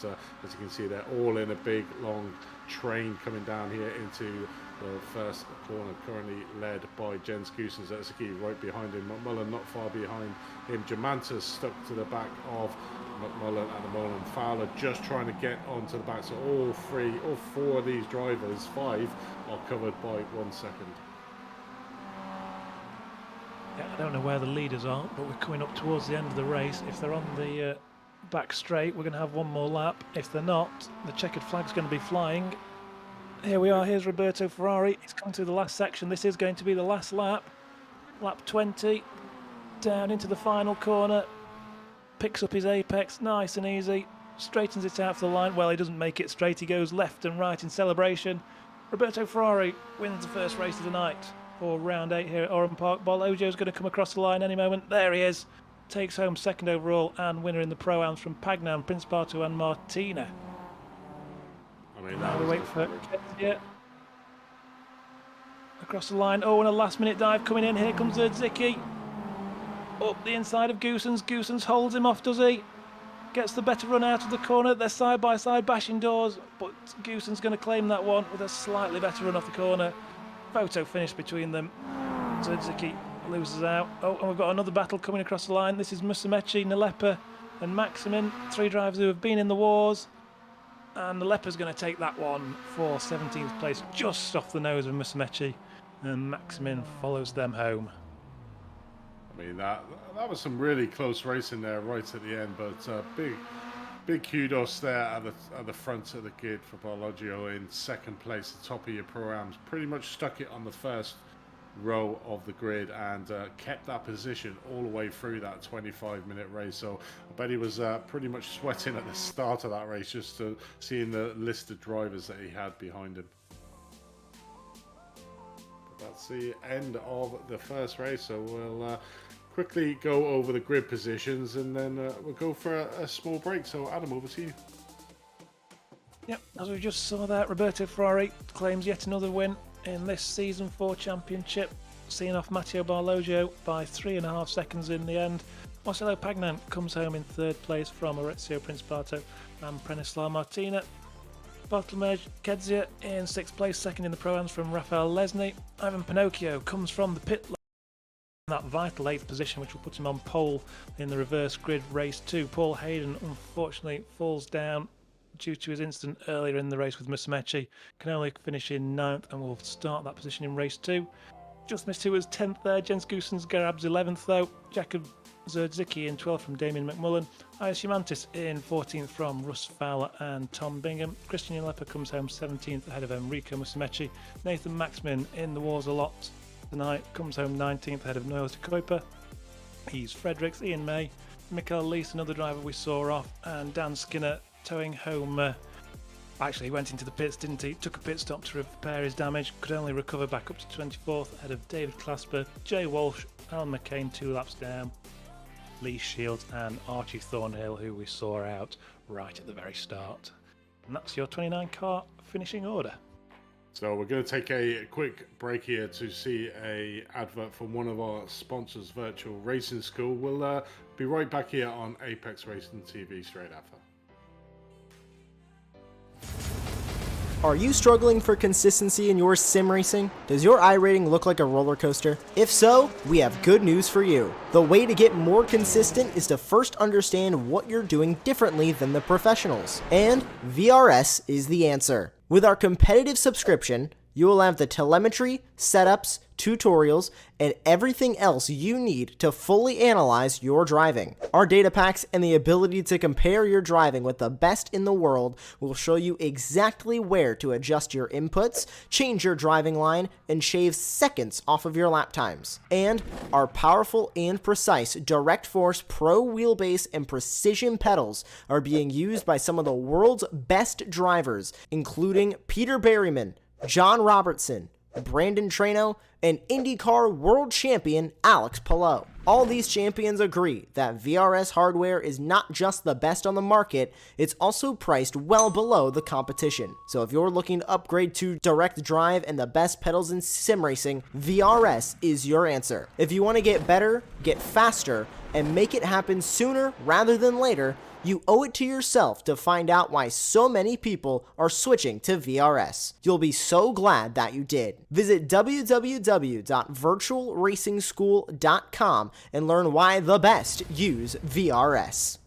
as you can see, they're all in a big long train coming down here into the first corner, currently led by Jens Goossens. That's right behind him. McMullen not far behind him. Jamantas stuck to the back of McMullen at the moment. Fowler just trying to get onto the back. So all four of these drivers, 5, are covered by 1 second. Yeah, I don't know where the leaders are, but we're coming up towards the end of the race. If they're on the back straight, we're going to have one more lap. If they're not, the checkered flag's going to be flying. Here we are, here's Roberto Ferrari. He's coming through the last section. This is going to be the last lap. Lap 20, down into the final corner. Picks up his apex, nice and easy. Straightens it out for the line. Well, he doesn't make it straight. He goes left and right in celebration. Roberto Ferrari wins the first race of the night for round 8 here at Oran Park. Ojo's going to come across the line any moment. There he is. Takes home second overall and winner in the Pro-Ams from Pagnan, Principato and Martina. I mean, Now we wait for Kezia. Across the line. Oh, and a last minute dive coming in. Here comes Zicki. Up the inside of Goossens. Goossens holds him off, does he? Gets the better run out of the corner. They're side by side bashing doors, but Goossens going to claim that one with a slightly better run off the corner. Photo finish between them. Zicki loses out. Oh, and we've got another battle coming across the line. This is Musumeci, Nalepa and Maximin. 3 drivers who have been in the wars. And Nalepa's going to take that one for 17th place, just off the nose of Musumeci. And Maximin follows them home. I mean, that was some really close racing there right at the end, but big kudos there at the front of the grid for Barloggio in second place, the top of your Pro-Ams. Pretty much stuck it on the first row of the grid and kept that position all the way through that 25-minute race. So I bet he was pretty much sweating at the start of that race just seeing the list of drivers that he had behind him. But that's the end of the first race, so we'll quickly go over the grid positions and then we'll go for a small break. So Adam, over to you. Yep, as we just saw that, Roberto Ferrari claims yet another win in this Season 4 championship, seeing off Matteo Barloggio by 3.5 seconds in the end. Marcelo Pagnan comes home in 3rd place from Orazio Principato and Prenislav Martina. Bartolomej Kezia in 6th place, second in the Pro-Ams from Rafael Lesny. Ivan Pinocchio comes from the pit lane in that vital 8th position, which will put him on pole in the reverse grid race 2. Paul Hayden unfortunately falls down due to his incident earlier in the race with Musumeci. Can only finish in 9th and will start that position in race 2. Just missed who was 10th there. Jens Goossens grabs 11th though. Jakob Zicki in 12th from Damien McMullen. Ias Humantis in 14th from Russ Fowler and Tom Bingham. Christian Nalepa comes home 17th ahead of Enrico Musumeci. Nathan Maximin in the wars a lot tonight comes home 19th ahead of Niels de Kuiper. He's Fredericks, Ian May, Mikael Lees, another driver we saw off, and Dan Skinner towing home Actually, he went into the pits, didn't he? Took a pit stop to repair his damage, could only recover back up to 24th ahead of David Clasper, Jay Walsh, Alan McCain 2 laps down, Lee Shields and Archie Thornhill, who we saw out right at the very start. And that's your 29 car finishing order. So we're going to take a quick break here to see a advert from one of our sponsors, Virtual Racing School. We'll be right back here on Apex Racing TV straight after. Are you struggling for consistency in your sim racing? Does your iRating look like a roller coaster? If so, we have good news for you. The way to get more consistent is to first understand what you're doing differently than the professionals. And VRS is the answer. With our competitive subscription, you will have the telemetry, setups, tutorials, and everything else you need to fully analyze your driving. Our data packs and the ability to compare your driving with the best in the world will show you exactly where to adjust your inputs, change your driving line, and shave seconds off of your lap times. And our powerful and precise Direct Force Pro wheelbase and precision pedals are being used by some of the world's best drivers, including Peter Berryman, John Robertson, Brandon Trano, and IndyCar World Champion Alex Palou. All these champions agree that VRS hardware is not just the best on the market, it's also priced well below the competition. So if you're looking to upgrade to direct drive and the best pedals in sim racing, VRS is your answer. If you want to get better, get faster, and make it happen sooner rather than later, you owe it to yourself to find out why so many people are switching to VRS. You'll be so glad that you did. Visit www.virtualracingschool.com and learn why the best use VRS.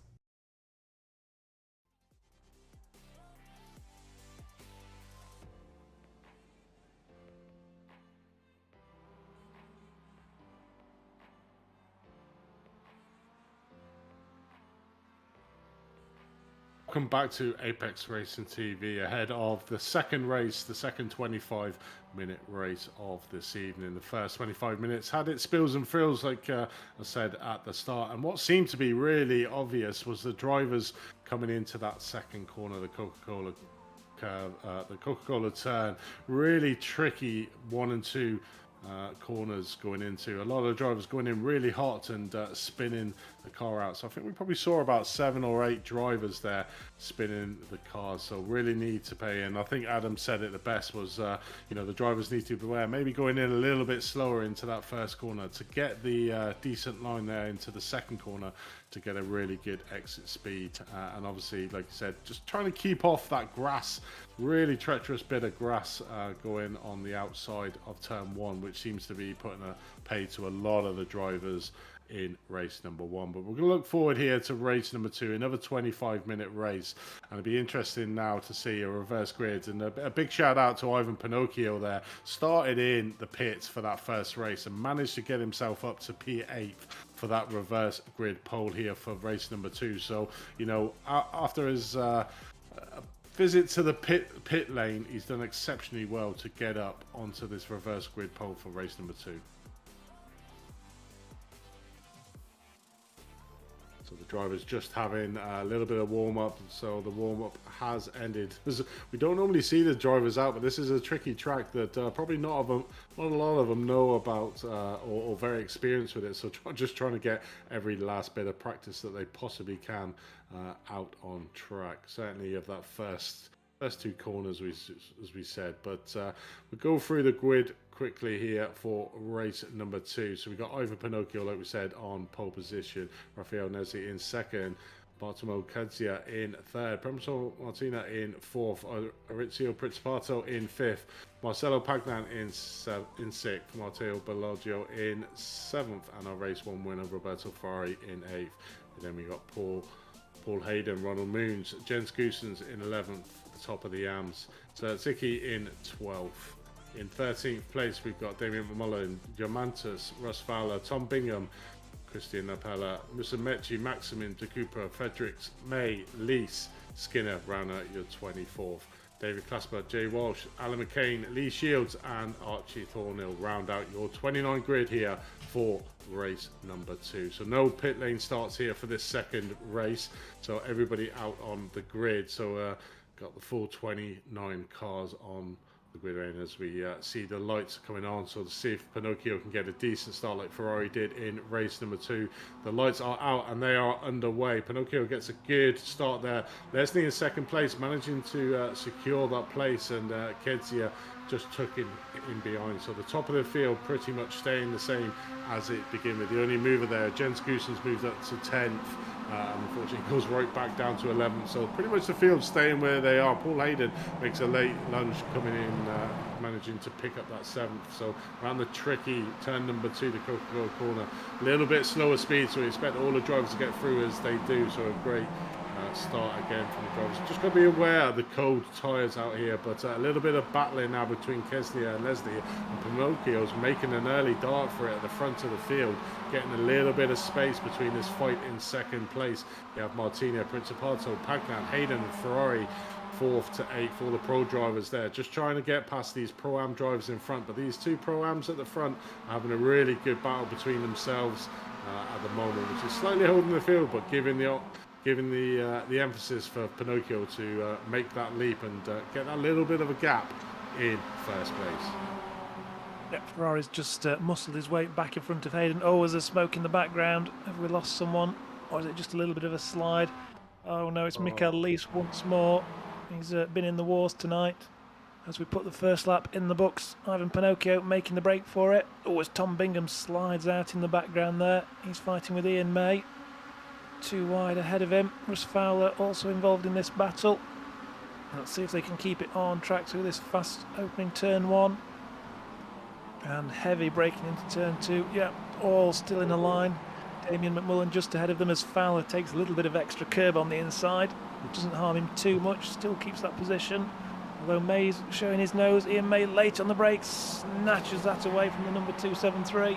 Welcome back to Apex Racing TV ahead of the second race, the second 25-minute race of this evening. The first 25 minutes had its spills and thrills, like I said at the start. And what seemed to be really obvious was the drivers coming into that second corner, the Coca-Cola curve, the Coca-Cola turn. Really tricky 1 and 2 corners going into. A lot of drivers going in really hot and spinning the car out. So I think we probably saw about 7 or 8 drivers there spinning the cars. So really need to pay in. I think Adam said it the best was, you know, the drivers need to beware. Maybe going in a little bit slower into that first corner to get the decent line there into the second corner to get a really good exit speed. And obviously, like you said, just trying to keep off that grass, really treacherous bit of grass going on the outside of turn 1, which seems to be putting a pay to a lot of the drivers in race number 1. But we're going to look forward here to race number 2, another 25-minute race, and it'll be interesting now to see a reverse grid. And a big shout out to Ivan Pinocchio there, started in the pits for that first race and managed to get himself up to P8 for that reverse grid pole here for race number 2. So, you know, after his visit to the pit lane, he's done exceptionally well to get up onto this reverse grid pole for race number 2. So the driver's just having a little bit of warm-up, so the warm-up has ended. We don't normally see the drivers out, but this is a tricky track that probably not a lot of them know about or very experienced with it. So just trying to get every last bit of practice that they possibly can out on track. Certainly of that first 2 corners, as we said. But we go through the grid quickly here for race number 2. So we got Ivan Pinocchio, like we said, on pole position. Rafael Nesli in second. Bartolomeo Cadzia in third. Premio Martina in fourth. Maurizio Principato in fifth. Marcelo Pagnan in sixth. Matteo Bellagio in seventh. And our race 1 winner, Roberto Ferrari, in eighth. And then we got Paul Hayden, Ronald Moons, Jens Goosens in 11th, the top of the AMS. Ziki in 12th. In 13th place, we've got Damien Mullen, Diamantis, Russ Fowler, Tom Bingham, Christian Napella, Musumeci, Maximin, De Cooper, Fredericks, May, Lees, Skinner, round out your 24th. David Clasper, Jay Walsh, Alan McCain, Lee Shields, and Archie Thornhill round out your 29 grid here for race number 2. So no pit lane starts here for this second race. So everybody out on the grid. So got the full 29 cars on the grid lane as we see the lights coming on, so to see if Pinocchio can get a decent start like Ferrari did in race number 2. The lights are out and they are underway. Pinocchio gets a good start there. Leslie in second place, managing to secure that place, and Kezia just took him in behind. So the top of the field pretty much staying the same as it began with. The only mover there, Jens Goossens, moved up to 10th. Unfortunately goes right back down to 11th, so pretty much the field staying where they are. Paul Hayden makes a late lunge coming in, managing to pick up that 7th. So around the tricky turn number 2, the Coca-Cola corner, a little bit slower speed, so we expect all the drivers to get through as they do. So a great start again from the drivers. Just got to be aware of the cold tyres out here, but a little bit of battling now between Keslia and Leslie, and Pinocchio's making an early dart for it at the front of the field, getting a little bit of space between this fight in second place. You have Martino, Principato, Pagnan, Hayden and Ferrari 4th to 8th, all the pro drivers there, just trying to get past these Pro-Am drivers in front, but these 2 Pro-Ams at the front are having a really good battle between themselves at the moment, which is slightly holding the field, but giving the emphasis for Pinocchio to make that leap and get that little bit of a gap in first place. Yep, Ferrari's just muscled his way back in front of Hayden. Oh, is there smoke in the background? Have we lost someone? Or is it just a little bit of a slide? Oh no, it's Michael Lees once more. He's been in the wars tonight. As we put the first lap in the books, Ivan Pinocchio making the break for it. Oh, as Tom Bingham slides out in the background there. He's fighting with Ian May. 2 wide ahead of him. Russ Fowler also involved in this battle. Let's see if they can keep it on track through this fast opening turn 1. And heavy braking into turn 2. Yeah, all still in a line. Damien McMullen just ahead of them as Fowler takes a little bit of extra curb on the inside. It doesn't harm him too much, still keeps that position. Although May's showing his nose, Ian May late on the brakes, snatches that away from the number 273.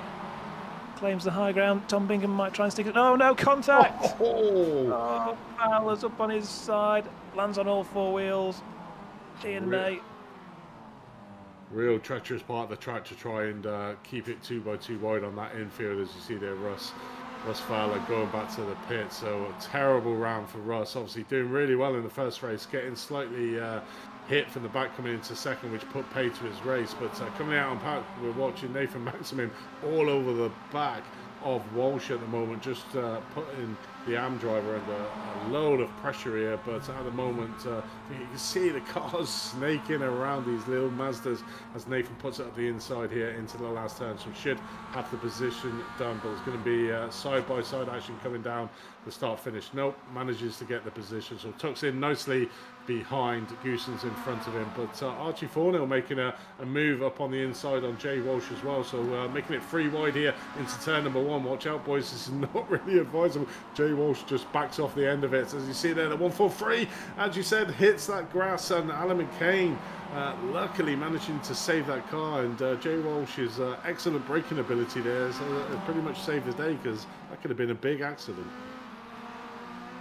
Claims the high ground. Tom Bingham might try and stick it. Oh no, contact! Oh, Fowler's up on his side, lands on all 4 wheels. Ian May. Real treacherous part of the track to try and keep it 2 by 2 wide on that infield, as you see there. Russ Fowler going back to the pit, so a terrible round for Russ. Obviously doing really well in the first race, getting slightly hit from the back coming into second, which put pay to his race. But coming out on pack, we're watching Nathan Maximum all over the back of Walsh at the moment, just putting the AM driver under a load of pressure here. But at the moment, you can see the cars snaking around these little Mazdas as Nathan puts it up the inside here into the last turn. So should have the position done, but it's going to be side-by-side action coming down the start-finish. Nope, manages to get the position. So tucks in nicely behind Goossens in front of him, but Archie Fornell making a move up on the inside on Jay Walsh as well, so making it 3 wide here into turn number 1. Watch out, boys, this is not really advisable. Jay Walsh just backs off the end of it, as you see there, the 143, as you said, hits that grass, and Alan McCain luckily managing to save that car, and Jay Walsh's excellent braking ability there has pretty much saved the day, because that could have been a big accident.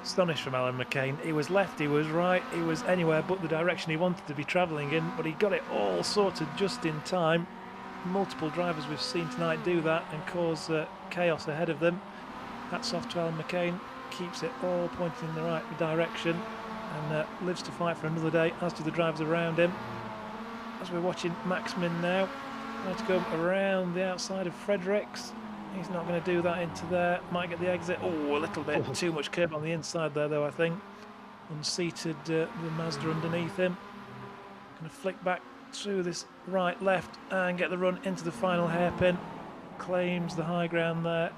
Astonished from Alan McCain. He was left, he was right, he was anywhere but the direction he wanted to be travelling in, but he got it all sorted just in time. Multiple drivers we've seen tonight do that and cause chaos ahead of them. Hats off to Alan McCain, keeps it all pointing in the right direction and lives to fight for another day, as do the drivers around him. As we're watching Maxman now, trying to go around the outside of Fredericks. He's not going to do that into there. Might get the exit. Oh, a little bit too much curb on the inside there, though, I think. Unseated the Mazda underneath him. Going to flick back through this right, left, and get the run into the final hairpin. Claims the high ground there.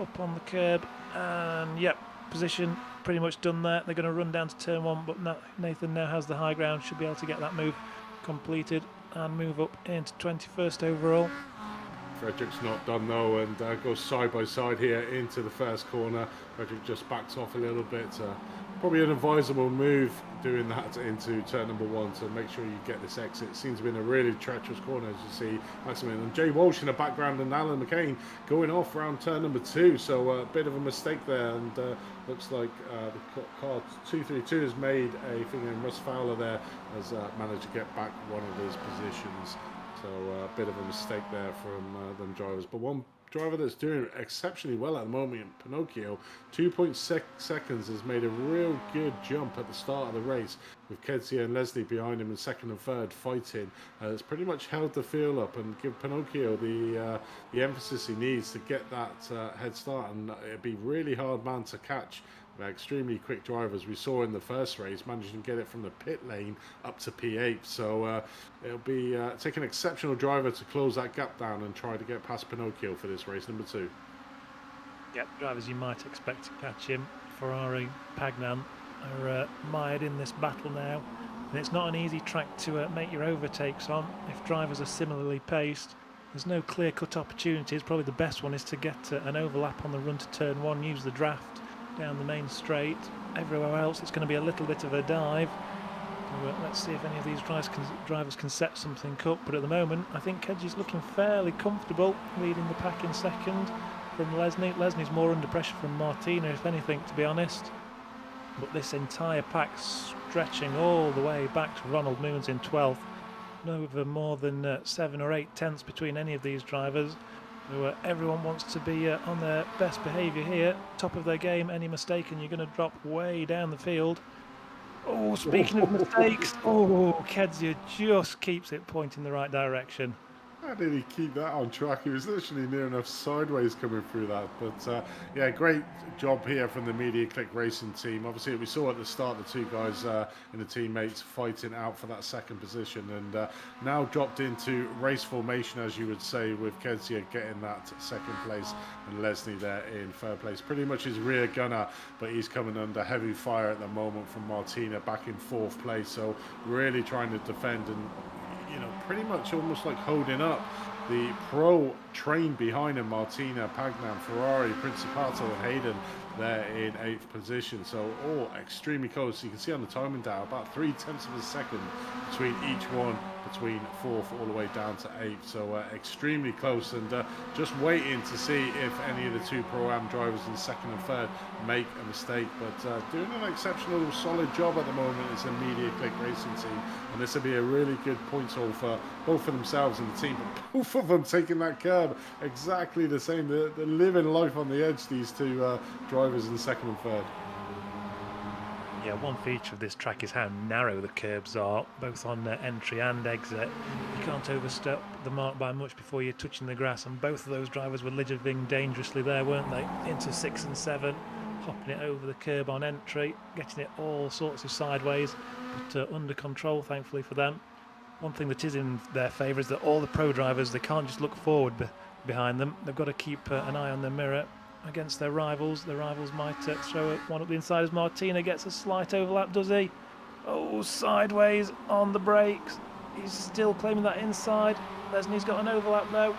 Up on the curb. And, yep, position pretty much done there. They're going to run down to turn 1, but Nathan now has the high ground. Should be able to get that move completed and move up into 21st overall. Frederick's not done though, and goes side by side here into the first corner. Frederick just backs off a little bit. Probably an advisable move doing that into turn number 1 to make sure you get this exit. Seems to be in a really treacherous corner, as you see. Maximilian and Jay Walsh in the background, and Alan McCain going off around turn number 2. So a bit of a mistake there, and looks like the car 232 has made a thing, and Russ Fowler there has managed to get back one of his positions So a bit of a mistake there from them drivers. But one driver that's doing exceptionally well at the moment, Pinocchio, 2.6 seconds, has made a real good jump at the start of the race with Kezia and Leslie behind him in second and third fighting. It's pretty much held the field up and give Pinocchio the emphasis he needs to get that head start, and it'd be really hard man to catch. Extremely quick drivers we saw in the first race, managing to get it from the pit lane up to P8. So it'll be take an exceptional driver to close that gap down and try to get past Pinocchio for this race number 2. Yep, drivers you might expect to catch him. Ferrari, Pagnan are mired in this battle now, and it's not an easy track to make your overtakes on if drivers are similarly paced. There's no clear-cut opportunities. Probably the best one is to get an overlap on the run to turn 1, use the draft down the main straight. Everywhere else it's going to be a little bit of a dive. So, let's see if any of these drivers can set something up, but at the moment I think Kedge's looking fairly comfortable, leading the pack in second from Lesney. Lesney's more under pressure from Martina, if anything, to be honest, but this entire pack stretching all the way back to Ronald Moons in 12th. Over more than 7 or 8 tenths between any of these drivers. So, everyone wants to be on their best behaviour here, top of their game. Any mistake and you're going to drop way down the field. Oh, speaking of mistakes, Kezia just keeps it pointing the right direction. How did he keep that on track? He was literally near enough sideways coming through that. But yeah, great job here from the Media Click Racing team. Obviously, we saw at the start the two guys in the teammates fighting out for that second position, and now dropped into race formation, as you would say, with Kezia getting that second place and Lesney there in third place. Pretty much his rear gunner, but he's coming under heavy fire at the moment from Martina back in fourth place. So really trying to defend and, you know, pretty much almost like holding up the pro train behind him, Martina, Pagnan, Ferrari, Principato and Hayden there in 8th position. So all extremely close. You can see on the timing dial about 0.3 of a second between each one, between 4th all the way down to 8th. So extremely close, and just waiting to see if any of the two Pro-Am drivers in 2nd and 3rd make a mistake. But doing an exceptional solid job at the moment is the Media Click Racing team, and this will be a really good points haul for both for themselves and the team. But both of them taking that curb exactly the same. They're living life on the edge, these two drivers in 2nd and 3rd. Yeah, one feature of this track is how narrow the curbs are, both on entry and exit. You can't overstep the mark by much before you're touching the grass, and both of those drivers were living dangerously there, weren't they? Into 6 and 7, hopping it over the curb on entry, getting it all sorts of sideways, but under control, thankfully for them. One thing that is in their favour is that all the pro drivers, they can't just look forward behind them. They've got to keep an eye on the mirror against their rivals. The rivals might throw one up the inside as Martina gets a slight overlap, does he? Oh, sideways on the brakes. He's still claiming that inside. Lesney's got an overlap though.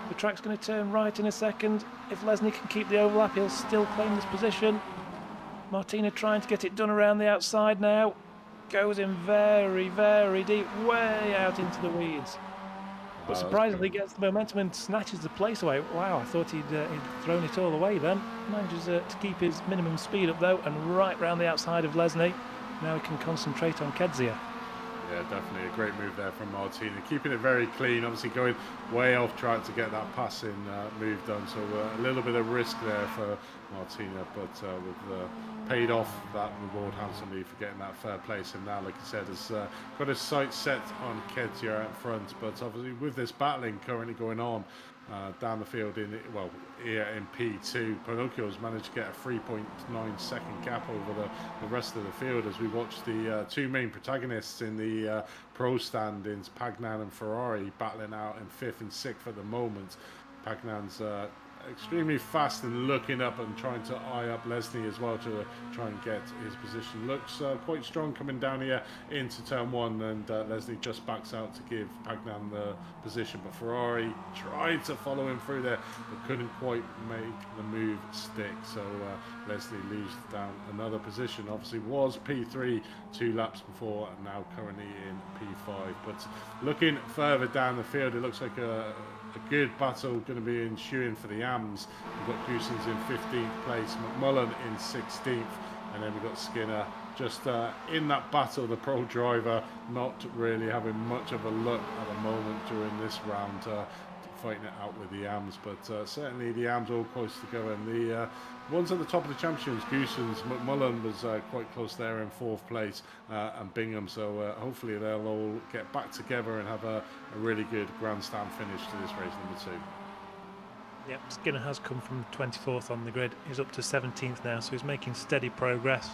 The track's going to turn right in a second. If Lesney can keep the overlap, he'll still claim this position. Martina trying to get it done around the outside now. Goes in very, very deep, way out into the weeds. But surprisingly gets the momentum and snatches the place away. Wow, I thought he'd thrown it all away then. Manages to keep his minimum speed up though, and right round the outside of Lesney. Now he can concentrate on Kezia. Yeah, definitely a great move there from Martina, keeping it very clean, obviously going way off track to get that passing move done, so a little bit of risk there for Martina, but with paid off that reward handsomely for getting that third place, and now, like I said, has got his sights set on Kezia out front. But obviously with this battling currently going on down the field here in P2, Pinocchio's managed to get a 3.9 second gap over the rest of the field as we watch the two main protagonists in the pro standings, Pagnan and Ferrari, battling out in 5th and 6th at the moment. Pagnan's extremely fast and looking up and trying to eye up Lesney as well to try and get his position. Looks quite strong coming down here into turn 1, and Lesney just backs out to give Pagnan the position, but Ferrari tried to follow him through there but couldn't quite make the move stick. So Lesney leaves down another position. Obviously was P3 2 laps before, and now currently in P5. But looking further down the field, it looks like a good battle going to be ensuing for the AMs. We've got Goosens in 15th place, McMullen in 16th, And then we've got Skinner just in that battle, the pro driver, not really having much of a look at the moment during this round, fighting it out with the AMs. But certainly the AMs all close together. And the ones at the top of the champions, Goosens, McMullen was quite close there in 4th place, and Bingham. So hopefully they'll all get back together and have a really good grandstand finish to this race number 2. Yep, Skinner has come from 24th on the grid. He's up to 17th now, so he's making steady progress.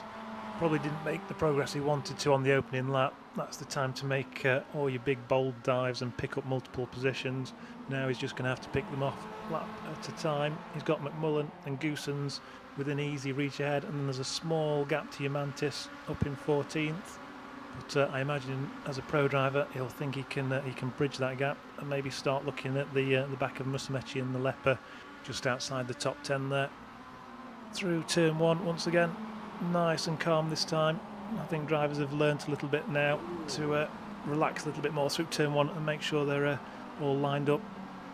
Probably didn't make the progress he wanted to on the opening lap. That's the time to make all your big bold dives and pick up multiple positions. Now he's just going to have to pick them off lap at a time. He's got McMullen and Goosens within easy reach ahead, and then there's a small gap to Yamantis up in 14th. But I imagine as a pro driver, he'll think he can bridge that gap and maybe start looking at the back of Musumeci and the Leper just outside the top 10 there. Through turn 1 once again, nice and calm this time. I think drivers have learnt a little bit now to relax a little bit more through turn 1 and make sure they're all lined up,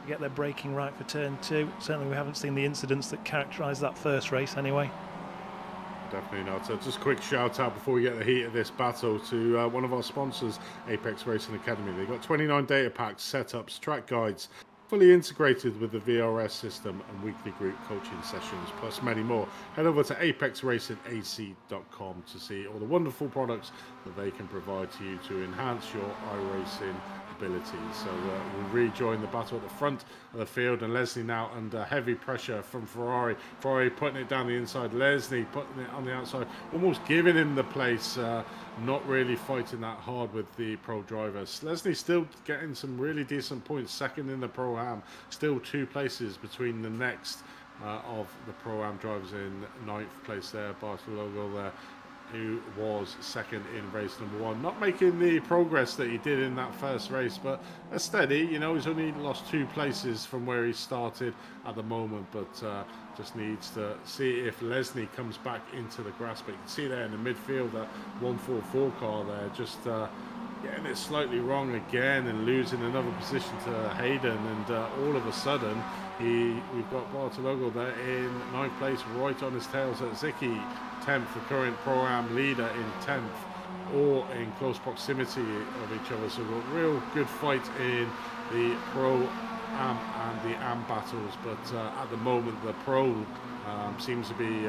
get their braking right for turn 2. Certainly we haven't seen the incidents that characterised that first race anyway. Definitely not. So just a quick shout out before we get the heat of this battle to one of our sponsors, Apex Racing Academy. They've got 29 data packs, setups, track guides, fully integrated with the VRS system and weekly group coaching sessions, plus many more. Head over to apexracingac.com to see all the wonderful products that they can provide to you to enhance your iRacing abilities. So we'll rejoin the battle at the front of the field, and Leslie now under heavy pressure from Ferrari. Ferrari putting it down the inside, Leslie putting it on the outside, almost giving him the place, not really fighting that hard with the pro drivers. Leslie still getting some really decent points, second in the Pro-Am, still 2 places between the next of the Pro-Am drivers. In 9th place there, Bartolomeo there, who was second in race number 1. Not making the progress that he did in that first race, but a steady, you know, he's only lost 2 places from where he started at the moment, but just needs to see if Leslie comes back into the grasp. But you can see there in the midfield, that 144 car there, just getting it slightly wrong again and losing another position to Hayden, and all of a sudden we've got Bartolomeo there in 9th place, right on his tails at Zicki, 10th, the current Pro-Am leader in 10th, or in close proximity of each other. So we've got real good fight in the Pro-Am and the Am battles, but at the moment the Pro seems to be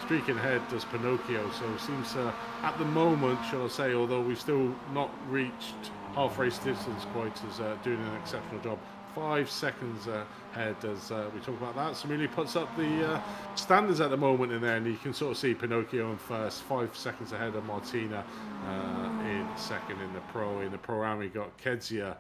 streaking ahead, does Pinocchio. So seems to, at the moment, shall I say, although we've still not reached half race distance quite, is doing an exceptional job. 5 seconds ahead as we talk about that. So really puts up the standards at the moment in there, and you can sort of see Pinocchio in first, 5 seconds ahead of Martina in second in the Pro. In the Pro-Am we got Kedzia,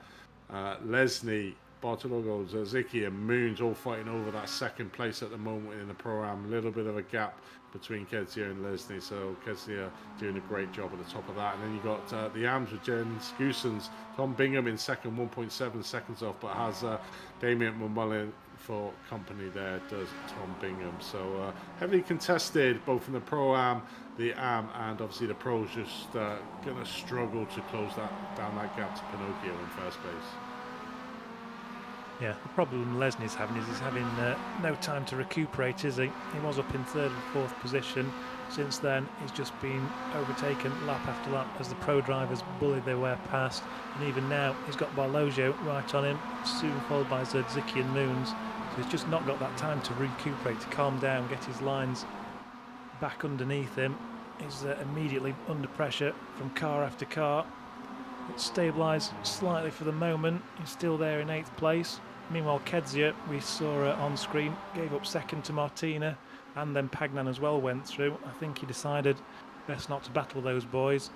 Leslie, Bartolomeo, Zicki and Moons all fighting over that second place at the moment in the Pro-Am. A little bit of a gap between Kedzia and Leslie, so Kedzia doing a great job at the top of that. And then you got the AMs with Jens Goosens, Tom Bingham in second, 1.7 seconds off, but has Damien McMullen for company there, does Tom Bingham. So heavily contested both in the Pro-Am, the Am, and obviously the Pros just going to struggle to close down that gap to Pinocchio in first place. Yeah, the problem Leslie's having is he's having no time to recuperate, is he? He was up in 3rd and 4th position. Since then, he's just been overtaken lap after lap as the pro drivers bully their way past. And even now, he's got Barlojo right on him, soon followed by Zicki and Moons. So he's just not got that time to recuperate, to calm down, get his lines back underneath him. He's immediately under pressure from car after car. It's stabilised slightly for the moment. He's still there in 8th place. Meanwhile, Kedzia, we saw on screen, gave up second to Martina, and then Pagnan as well went through. I think he decided best not to battle those boys.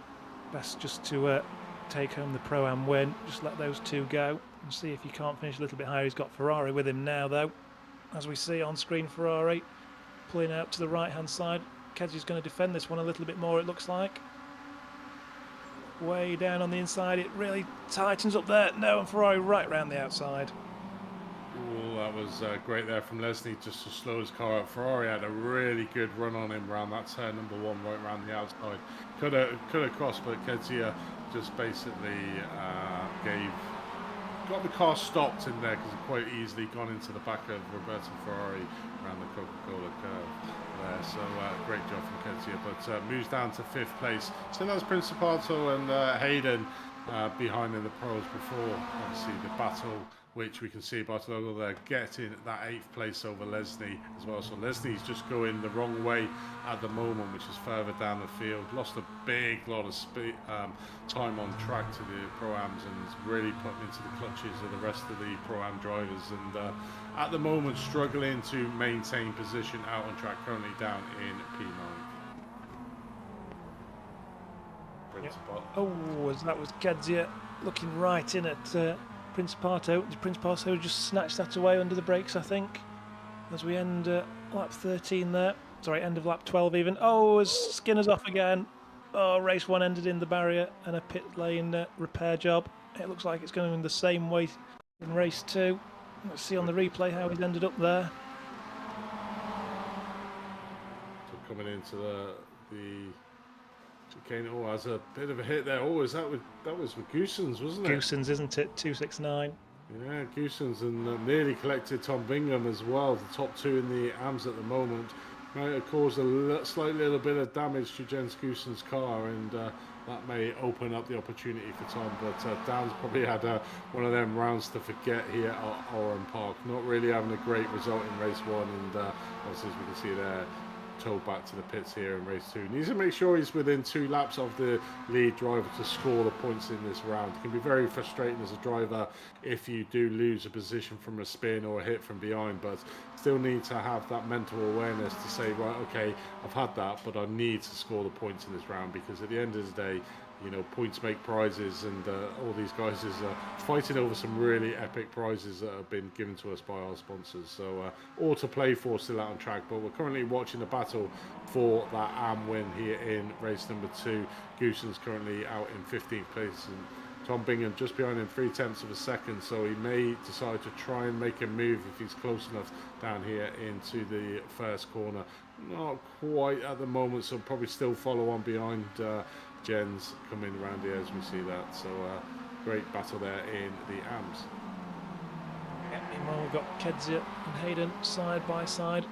Best just to take home the Pro-Am win. Just let those 2 go and see if he can't finish a little bit higher. He's got Ferrari with him now, though. As we see on screen, Ferrari pulling out to the right-hand side. Kedzia's going to defend this one a little bit more, it looks like. Way down on the inside, it really tightens up there. No, and Ferrari right round the outside. Oh, that was great there from Leslie, just to slow his car up. Ferrari had a really good run on him around that turn number 1, right around the outside. Could have crossed, but Kedzia just basically got the car stopped in there because it quite easily gone into the back of Roberto Ferrari around the Coca-Cola curve. there. So great job from Kezia, but moves down to 5th place. So that's Principato and Hayden behind in the pros before, obviously, the battle, which we can see Bartolomeo there getting that 8th place over Leslie as well. So Leslie's just going the wrong way at the moment, which is further down the field. Lost a big lot of time on track to the Pro-Ams and is really putting into the clutches of the rest of the Pro-Am drivers. And at the moment, struggling to maintain position out on track, currently down in P9. Yep. Oh, that was Kezia looking right in at Principato. Principato just snatched that away under the brakes, I think, as we end lap 13 there. Sorry, end of lap 12 even. Oh, as Skinner's off again. Oh, race 1 ended in the barrier and a pit lane repair job. It looks like it's going in the same way in race 2. Let's see on the replay how he's ended up there. So coming into the chicane, oh, has a bit of a hit there. Oh, that was with Goosens, wasn't it? Goosens, isn't it? 269. Yeah, Goosens, and nearly collected Tom Bingham as well, the top 2 in the AMs at the moment. Might have caused a slight little bit of damage to Jens Goosens' car, and that may open up the opportunity for Tom. But Dan's probably had one of them rounds to forget here at Oran Park. Not really having a great result in race 1, and obviously, as we can see there, towed back to the pits here in race 2. Needs to make sure he's within 2 laps of the lead driver to score the points in this round. It can be very frustrating as a driver if you do lose a position from a spin or a hit from behind, but still need to have that mental awareness to say, right, okay, I've had that, but I need to score the points in this round, because at the end of the day, you know, points make prizes, and all these guys is fighting over some really epic prizes that have been given to us by our sponsors. So all to play for still out on track, but we're currently watching the battle for that AM win here in race number 2. Goosens currently out in 15th place, and Tom Bingham just behind him 0.3 of a second, so he may decide to try and make a move if he's close enough down here into the first corner. Not quite at the moment, so probably still follow on behind Jens coming around here as we see that. So great battle there in the AMs. Yeah, meanwhile we've got Kezia and Hayden side by side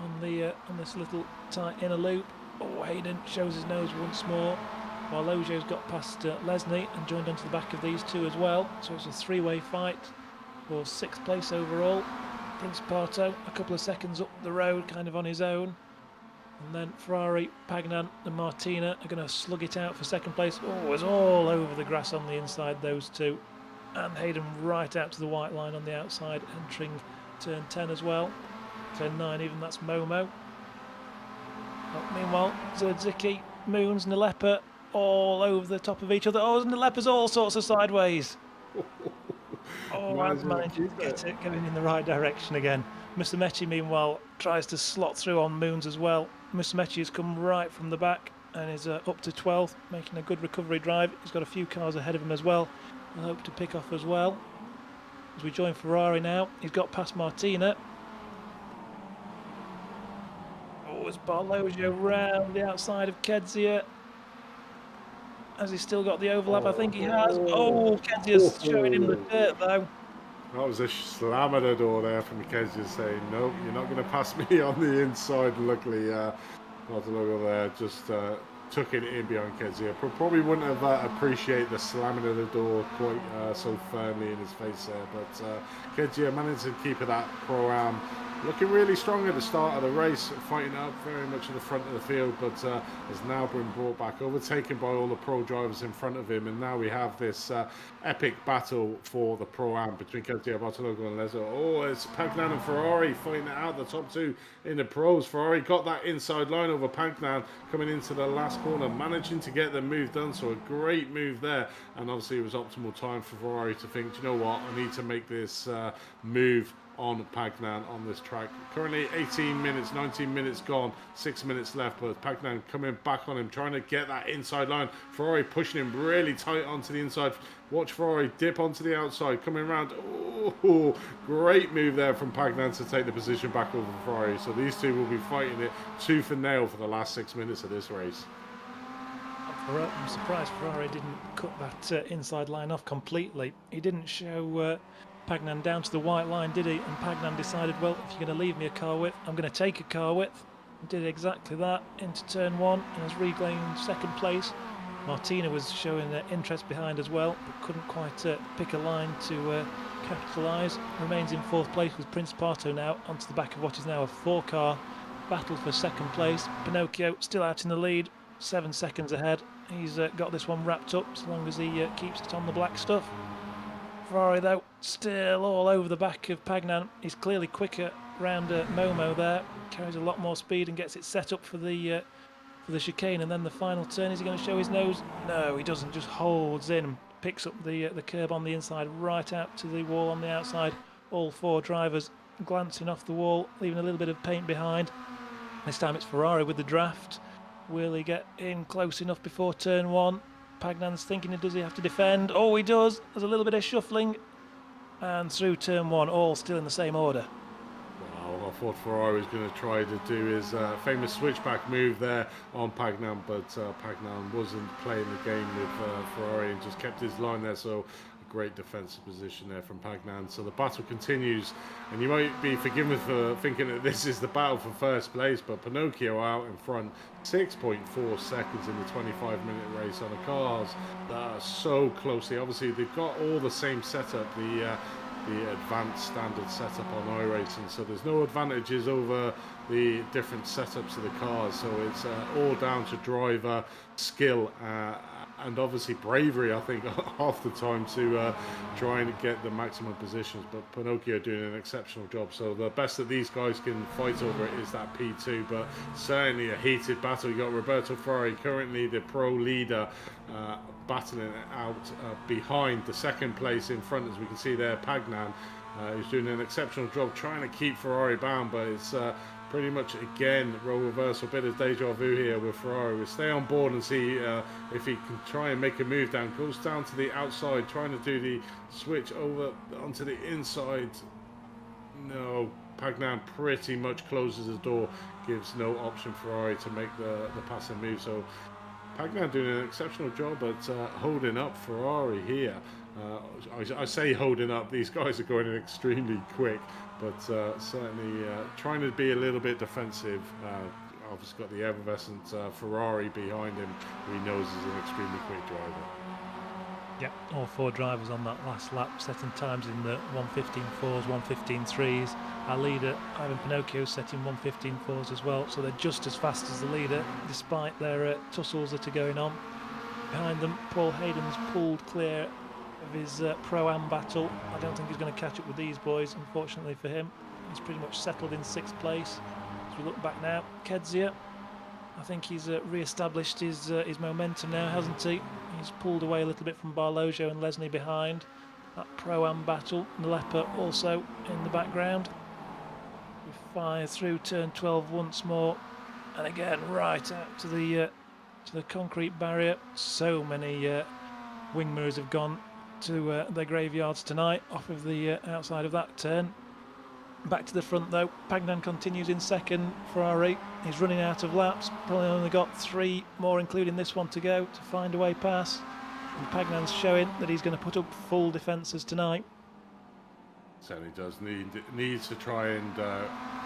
on this little tight inner loop. Oh, Hayden shows his nose once more, while Ojo's got past Lesney and joined onto the back of these two as well. So it's a 3-way fight for 6th place overall. Principato a couple of seconds up the road, kind of on his own. And then Ferrari, Pagnan and Martina are going to slug it out for 2nd place. Oh, it's all over the grass on the inside, those two. And Hayden right out to the white line on the outside, entering turn 10 as well. Turn 9 even, that's Momo. Oh, meanwhile, Zerdzicki, Moons, Nalepa all over the top of each other. Oh, Nalepa's all sorts of sideways. Oh, and managed to get it going in the right direction again. Musumeci, meanwhile, tries to slot through on Moons as well. Musumeci has come right from the back and is up to 12th, making a good recovery drive. He's got a few cars ahead of him as well. I hope to pick off as well. As we join Ferrari now, he's got past Martina. Oh, it's Barlojo round the outside of Kezia. Has he still got the overlap? I think he has. Oh, Kezia's showing him the dirt though. That was a slam at the door there from Kezia saying, nope, you're not going to pass me on the inside. Luckily, Bartolomeo there just took it in behind Kezia. Probably wouldn't have appreciated the slamming of the door quite so firmly in his face there. But Kezia managed to keep it that Pro-Am. Looking really strong at the start of the race, fighting up very much at the front of the field, but has now been brought back, overtaken by all the pro drivers in front of him, and now we have this epic battle for the Pro-Am between Kezia, Bartolomeo and Lezo. Oh, it's Pagnan and Ferrari fighting it out, the top 2 in the pros. Ferrari got that inside line over Pagnan coming into the last corner, managing to get the move done, so a great move there, and obviously it was optimal time for Ferrari to think, you know what, I need to make this move on Pagnan on this track. Currently 18 minutes, 19 minutes gone, 6 minutes left, but Pagnan coming back on him, trying to get that inside line. Ferrari pushing him really tight onto the inside. Watch Ferrari dip onto the outside, coming around. Oh, great move there from Pagnan to take the position back over Ferrari. So these two will be fighting it tooth and nail for the last 6 minutes of this race. I'm surprised Ferrari didn't cut that inside line off completely. He didn't show Pagnan down to the white line, did he? And Pagnan decided, well, if you're going to leave me a car width, I'm going to take a car width. Did exactly that into turn 1 and has reclaimed second place. Martina was showing interest behind as well, but couldn't quite pick a line to capitalise. Remains in 4th place with Prince Parto now onto the back of what is now a 4-car battle for second place. Pinocchio still out in the lead, 7 seconds ahead. He's got this one wrapped up so long as he keeps it on the black stuff. Ferrari though still all over the back of Pagnan. He's clearly quicker round Momo there, carries a lot more speed and gets it set up for the chicane, and then the final turn. Is he going to show his nose? No, he doesn't, just holds in and picks up the curb on the inside right out to the wall on the outside. All 4 drivers glancing off the wall, leaving a little bit of paint behind. This time it's Ferrari with the draft. Will he get in close enough before turn 1? Pagnan's thinking, does he have to defend? Oh, he does. There's a little bit of shuffling. And through turn 1, all still in the same order. Well, I thought Ferrari was going to try to do his famous switchback move there on Pagnan, but Pagnan wasn't playing the game with Ferrari and just kept his line there. So a great defensive position there from Pagnan. So the battle continues, and you might be forgiven for thinking that this is the battle for first place, but Pinocchio out in front, 6.4 seconds in the 25-minute race on the cars that are so closely. Obviously, they've got all the same setup, the advanced standard setup on iRacing, so there's no advantages over the different setups of the cars, so it's all down to driver skill and obviously bravery, I think, half the time to try and get the maximum positions. But Pinocchio doing an exceptional job, so the best that these guys can fight over it is that P2, but certainly a heated battle. You got Roberto Ferrari, currently the pro leader, battling it out behind the second place. In front, as we can see there, Pagnan is doing an exceptional job trying to keep Ferrari bound, but it's pretty much again role reversal, bit of deja vu here with Ferrari. We'll stay on board and see if he can try and make a move down. Goes down to the outside, trying to do the switch over onto the inside. No, Pagnan pretty much closes the door, gives no option for Ferrari to make the passing move. So Pagnan doing an exceptional job at holding up Ferrari here. I say holding up, these guys are going in extremely quick, but certainly trying to be a little bit defensive. Obviously got the effervescent Ferrari behind him, who he knows is an extremely quick driver. Yep, all 4 drivers on that last lap setting times in the 1:15.4s, 1:15.3s. Our leader, Ivan Pinocchio, setting 1:15.4s as well, so they're just as fast as the leader, despite their tussles that are going on. Behind them, Paul Hayden's pulled clear of his Pro-Am battle. I don't think he's going to catch up with these boys, unfortunately for him. He's pretty much settled in 6th place. As we look back now, Kedzia, I think he's re-established his momentum now, hasn't he? He's pulled away a little bit from Barlojo and Lesney behind. That Pro-Am battle, Nalepa also in the background. We fire through turn 12 once more, and again right out to the concrete barrier. So many wing mirrors have gone to their graveyards tonight off of the outside of that turn. Back to the front though, Pagnan continues in second. Ferrari, he's running out of laps, probably only got 3 more including this one to go to find a way past. And Pagnan's showing that he's going to put up full defences tonight. Certainly does needs to try and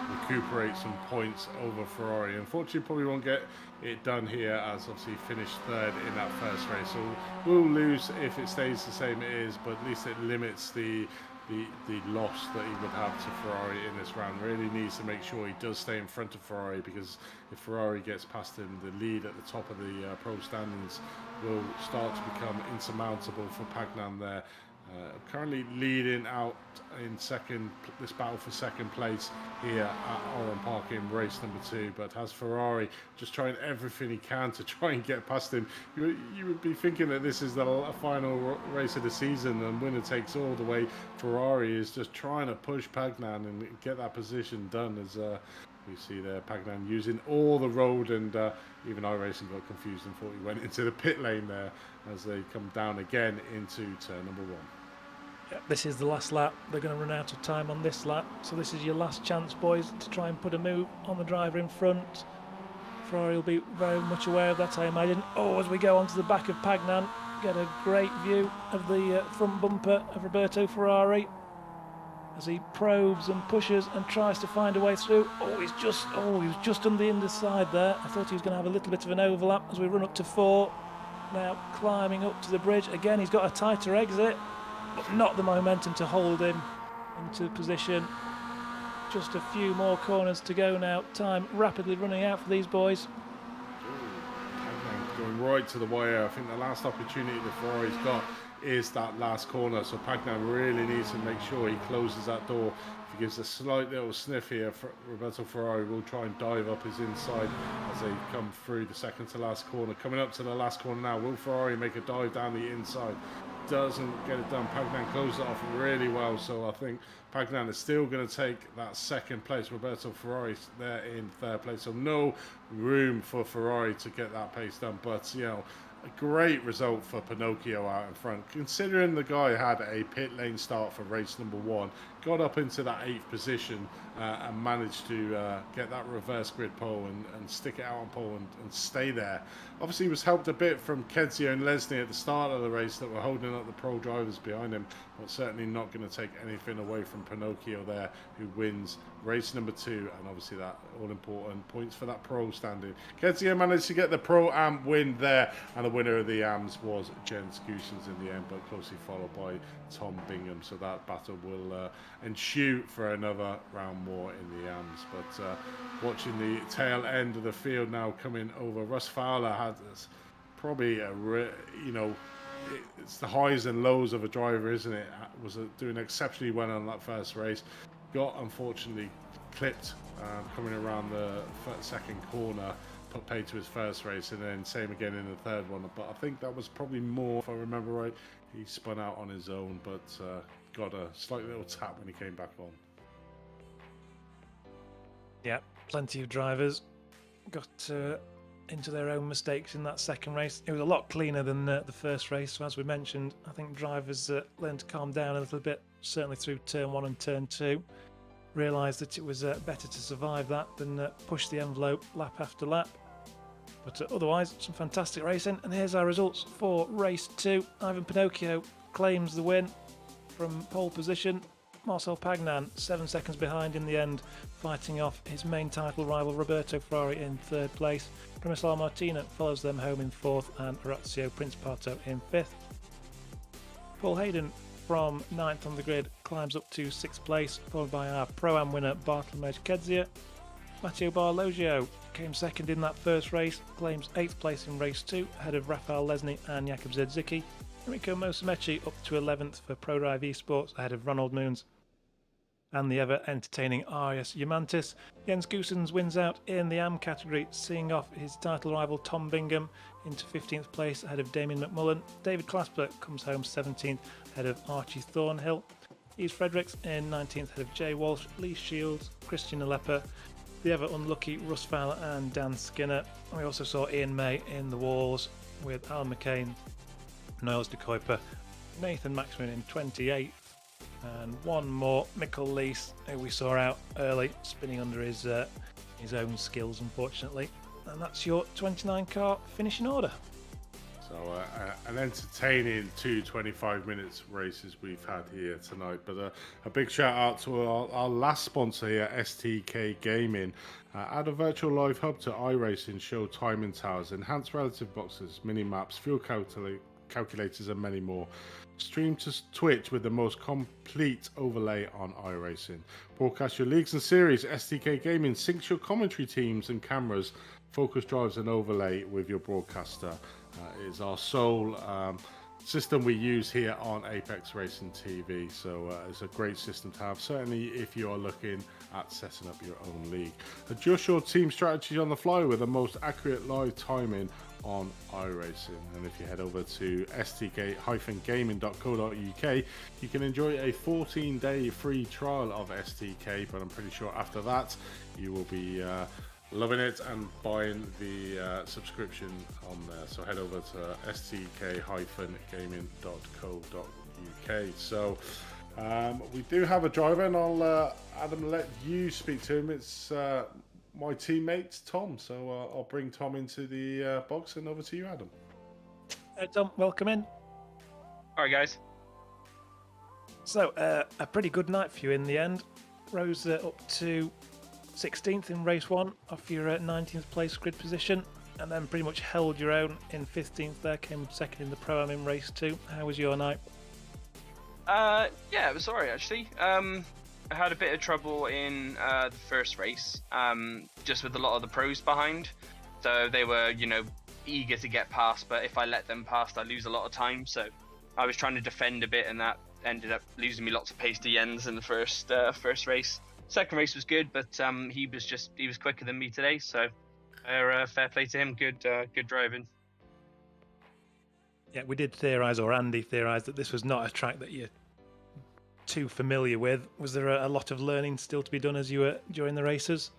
recuperate some points over Ferrari. Unfortunately, probably won't get it done here, as obviously finished 3rd in that first race. So we'll lose if it stays the same it is, but at least it limits the loss that he would have to Ferrari in this round. Really needs to make sure he does stay in front of Ferrari, because if Ferrari gets past him, the lead at the top of the pro standings will start to become insurmountable for Pagnan there. Currently leading out in second, this battle for second place here at Oran Park in race number 2, but has Ferrari just trying everything he can to try and get past him. You would be thinking that this is the final race of the season and winner takes all. The way Ferrari is just trying to push Pagnan and get that position done, as we see there Pagnan using all the road, and even iRacing got confused and thought he went into the pit lane there as they come down again into turn number 1. Yep, this is the last lap. They're going to run out of time on this lap, so this is your last chance, boys, to try and put a move on the driver in front. Ferrari will be very much aware of that, I imagine. Oh, as we go onto the back of Pagnan, get a great view of the front bumper of Roberto Ferrari. as he probes and pushes and tries to find a way through. He was just on the underside there. I thought he was going to have a little bit of an overlap as we run up to 4. Now climbing up to the bridge. Again, he's got a tighter exit, but not the momentum to hold him into position. Just a few more corners to go now. Time rapidly running out for these boys. Going right to the wire. I think the last opportunity the Ferrari's got is that last corner, so Pagnan really needs to make sure he closes that door. If he gives a slight little sniff here, Roberto Ferrari will try and dive up his inside as they come through the second to last corner. Coming up to the last corner now, will Ferrari make a dive down the inside? Doesn't get it done. Pagnan closes it off really well, so I think Pagnan is still going to take that second place. Roberto Ferrari there in third place, so no room for Ferrari to get that pace done, but you know, a great result for Pinocchio out in front, considering the guy had a pit lane start for race number 1, got up into that 8th position and managed to get that reverse grid pole and stick it out on pole and stay there. Obviously he was helped a bit from Kedzio and Lesney at the start of the race that were holding up the pro drivers behind him, but certainly not going to take anything away from Pinocchio there, who wins race number 2, and obviously that all important points for that pro standing. Kedzio managed to get the pro am win there, and the winner of the AMs was Jens Goosens in the end, but closely followed by Tom Bingham, so that battle will ensue for another round more in the AMs. But watching the tail end of the field now coming over, Russ Fowler had probably it's the highs and lows of a driver, isn't it? Was doing exceptionally well on that first race, got unfortunately clipped coming around the second corner, put paid to his first race, and then same again in the third one. But I think that was probably more, if I remember right, he spun out on his own, but got a slight little tap when he came back on. Yeah, plenty of drivers got into their own mistakes in that second race. It was a lot cleaner than the first race, so as we mentioned, I think drivers learned to calm down a little bit, certainly through turn 1 and turn 2. Realised that it was better to survive that than push the envelope lap after lap. But otherwise, some fantastic racing, and here's our results for race 2. Ivan Pinocchio claims the win from pole position. Marcel Pagnan 7 seconds behind in the end, fighting off his main title rival Roberto Ferrari in third place. Primoslav Martina follows them home in 4th, and Orazio Principato in 5th. Paul Hayden from 9th on the grid climbs up to 6th place, followed by our Pro-Am winner Bartolomej Kedzia. Matteo Barlogio came second in that first race, claims 8th place in race 2, ahead of Rafael Lesny and Jakub Zedzicki. Enrico Mosamechi up to 11th for ProDrive Esports, ahead of Ronald Moons and the ever-entertaining Arias Yamantis. Jens Goosens wins out in the AM category, seeing off his title rival Tom Bingham into 15th place ahead of Damien McMullen. David Clasper comes home 17th ahead of Archie Thornhill. Yves Fredericks in 19th ahead of Jay Walsh, Lee Shields, Christian Alepa, the ever-unlucky Russ Fowler and Dan Skinner. And we also saw Ian May in the walls with Alan McCain, Niles de Kuiper, Nathan Maxman in 28th, and one more, Mikkel Lees, who we saw out early, spinning under his own skills, unfortunately. And that's your 29-car finishing order. So an entertaining 2 25-minute races we've had here tonight. But a big shout out to our last sponsor here, SDK Gaming. Add a virtual live hub to iRacing, show timing towers, enhanced relative boxes, mini maps, fuel calculators, and many more. Stream to Twitch with the most complete overlay on iRacing. Broadcast your leagues and series. SDK Gaming syncs your commentary teams and cameras. Focus drives and overlay with your broadcaster. It is our sole system we use here on Apex Racing TV. So it's a great system to have, certainly if you are looking at setting up your own league. Adjust your team strategy on the fly with the most accurate live timing on iRacing. And if you head over to stk-gaming.co.uk, you can enjoy a 14-day free trial of STK, but I'm pretty sure after that you will be loving it and buying the subscription on there. So head over to stk-gaming.co.uk. So we do have a driver, and I'll Adam, let you speak to him. It's my teammate Tom, so I'll bring Tom into the box, and over to you, Adam. Tom, welcome in. All right, guys. So, a pretty good night for you in the end. Rose up to 16th in race 1 off your 19th place grid position, and then pretty much held your own in 15th there, came second in the Pro-Am in race 2. How was your night? Yeah, it was alright actually. I had a bit of trouble in the first race, just with a lot of the pros behind. So they were, eager to get past, but if I let them past, I lose a lot of time. So I was trying to defend a bit, and that ended up losing me lots of pace to Jens in the first race. Second race was good, but he was quicker than me today. So fair play to him. Good driving. Yeah, we did theorise, or Andy theorised, that this was not a track that you're too familiar with. Was there a lot of learning still to be done as you were during the races?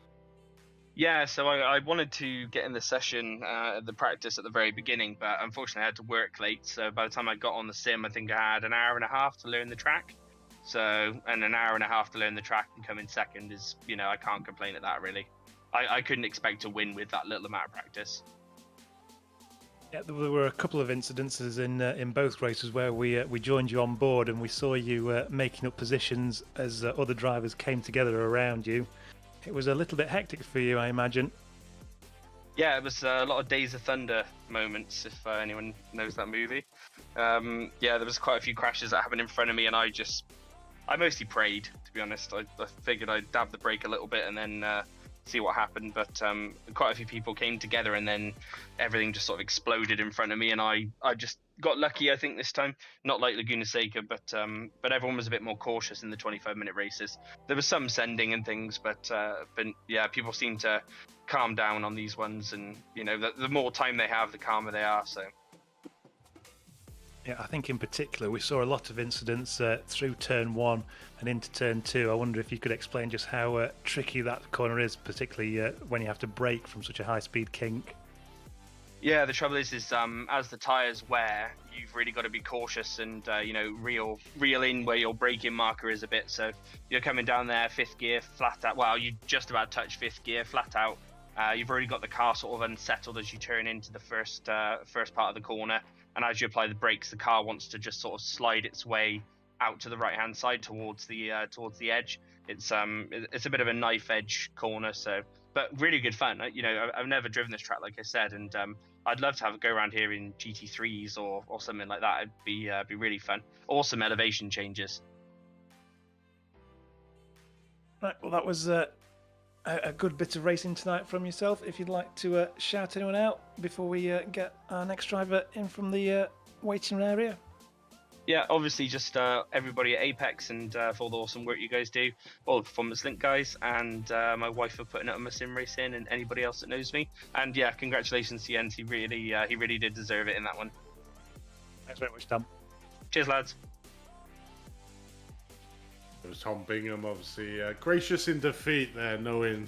Yeah, so I wanted to get in the session, the practice at the very beginning, but unfortunately I had to work late. So by the time I got on the sim, I think I had an hour and a half to learn the track. And an hour and a half to learn the track and come in second is, I can't complain at that really. I couldn't expect to win with that little amount of practice. Yeah, there were a couple of incidences in both races where we joined you on board and we saw you making up positions as other drivers came together around you. It was a little bit hectic for you, I imagine. Yeah, it was a lot of Days of Thunder moments, if anyone knows that movie. Yeah, there was quite a few crashes that happened in front of me, and I mostly prayed, to be honest. I figured I'd dab the brake a little bit and then see what happened, but quite a few people came together and then everything just sort of exploded in front of me, and I just got lucky, I think, this time. Not like Laguna Seca, but everyone was a bit more cautious in the 25-minute races. There was some sending and things, but yeah, people seem to calm down on these ones, and the more time they have, the calmer they are. So yeah, I think in particular we saw a lot of incidents through turn 1 and into turn 2. I wonder if you could explain just how tricky that corner is, particularly when you have to brake from such a high-speed kink. Yeah, the trouble is as the tyres wear, you've really got to be cautious and reel in where your braking marker is a bit. So you're coming down there, 5th gear, flat out. Well, you just about touch 5th gear, flat out. You've already got the car sort of unsettled as you turn into the first part of the corner, and as you apply the brakes, the car wants to just sort of slide its way out to the right-hand side towards the edge. It's a bit of a knife edge corner, so. But really good fun. I've never driven this track, like I said, and I'd love to have a go around here in GT3s or something like that. It'd be really fun. Awesome elevation changes. Right, well, that was a good bit of racing tonight from yourself. If you'd like to shout anyone out before we get our next driver in from the waiting area. Yeah, obviously just everybody at Apex and for all the awesome work you guys do, all the Performance Link guys, and my wife for putting it on my sim racing, and anybody else that knows me. And yeah, congratulations to Jens. He really did deserve it in that one. Thanks very much, Tom. Cheers, lads. It was Tom Bingham, obviously gracious in defeat there, knowing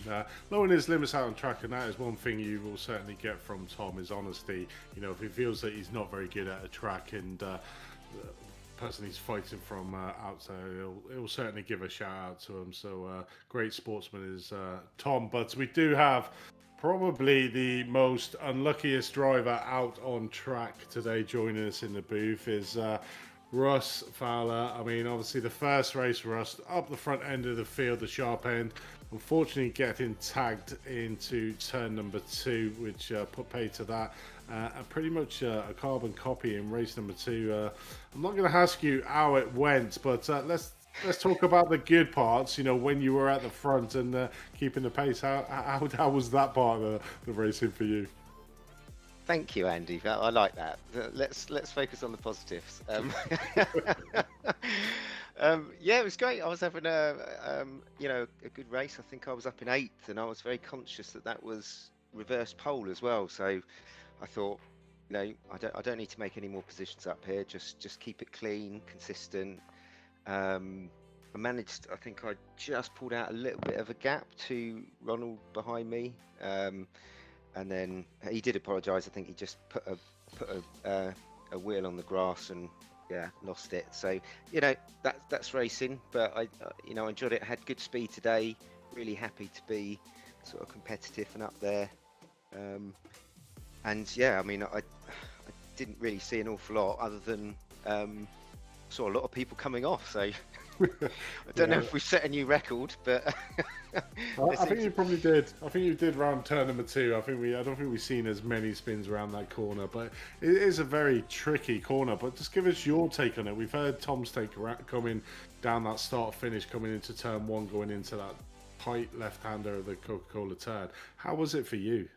his limits out on track, and that is one thing you will certainly get from Tom, is honesty. If he feels that he's not very good at a track and the person he's fighting from outside, he'll certainly give a shout out to him. So great sportsman is Tom. But we do have probably the most unluckiest driver out on track today. Joining us in the booth is Russ Fowler. I mean, obviously the first race, Russ up the front end of the field, the sharp end, unfortunately getting tagged into turn number 2, which put pay to that. Pretty much a carbon copy in race number 2. I'm not going to ask you how it went, but let's talk about the good parts. When you were at the front and keeping the pace. How was that part of the racing for you? Thank you, Andy. I like that. Let's focus on the positives. Yeah, it was great. I was having a good race. I think I was up in 8th, and I was very conscious that was reverse pole as well. So I thought, I don't need to make any more positions up here. Just keep it clean, consistent. I managed. I think I just pulled out a little bit of a gap to Ronald behind me. And then he did apologise. I think he just put a wheel on the grass and lost it. So that's racing. But I enjoyed it. I had good speed today. Really happy to be sort of competitive and up there. And yeah, I mean, I didn't really see an awful lot other than saw a lot of people coming off. So I don't know if we've set a new record, but I think you probably did. I think you did round turn number 2. I don't think we've seen as many spins around that corner, but it is a very tricky corner. But just give us your take on it. We've heard Tom's take coming down that start finish, coming into turn 1, going into that tight left-hander of the Coca-Cola turn. How was it for you?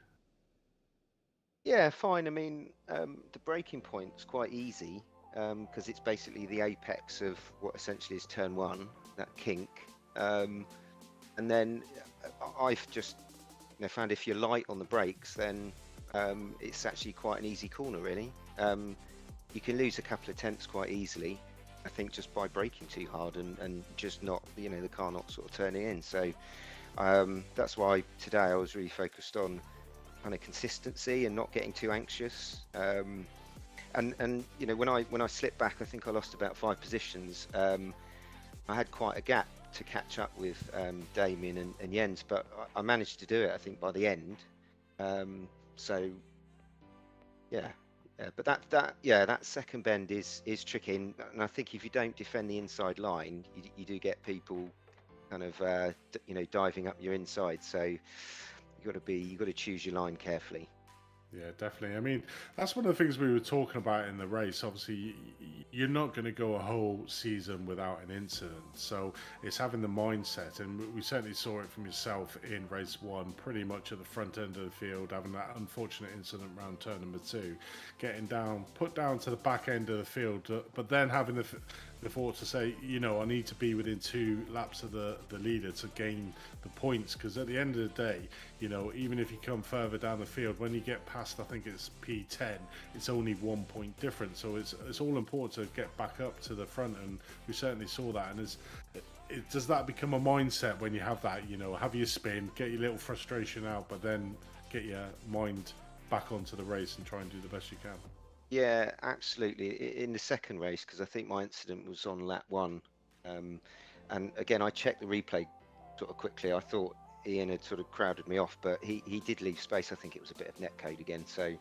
Yeah, fine. I mean, the breaking point's quite easy because it's basically the apex of what essentially is turn 1, that kink. And then I've just found if you're light on the brakes, then it's actually quite an easy corner, really. You can lose a couple of tenths quite easily, I think, just by braking too hard and just not, the car not sort of turning in. So that's why today I was really focused on kind of consistency and not getting too anxious. And when I slipped back, I think I lost about 5 positions. I had quite a gap to catch up with Damien and Jens, but I managed to do it, I think, by the end. So yeah, but that second bend is tricky, and I think if you don't defend the inside line, you do get people kind of diving up your inside. So you got to choose your line carefully. Yeah, definitely. I mean, that's one of the things we were talking about in the race. Obviously, you're not going to go a whole season without an incident. So it's having the mindset, and we certainly saw it from yourself in race 1, pretty much at the front end of the field, having that unfortunate incident around turn number 2, getting put down to the back end of the field, but then having the thought to say, I need to be within 2 laps of the leader to gain the points, because at the end of the day, even if you come further down the field, when you get past, I think it's P10, it's only 1 point difference. So it's all important to get back up to the front, and we certainly saw that. And does that become a mindset when you have that? Have your spin, get your little frustration out, but then get your mind back onto the race and try and do the best you can. Yeah, absolutely. In the second race, because I think my incident was on lap 1, and again I checked the replay sort of quickly. I thought Ian had sort of crowded me off, but he did leave space. I think it was a bit of netcode again, so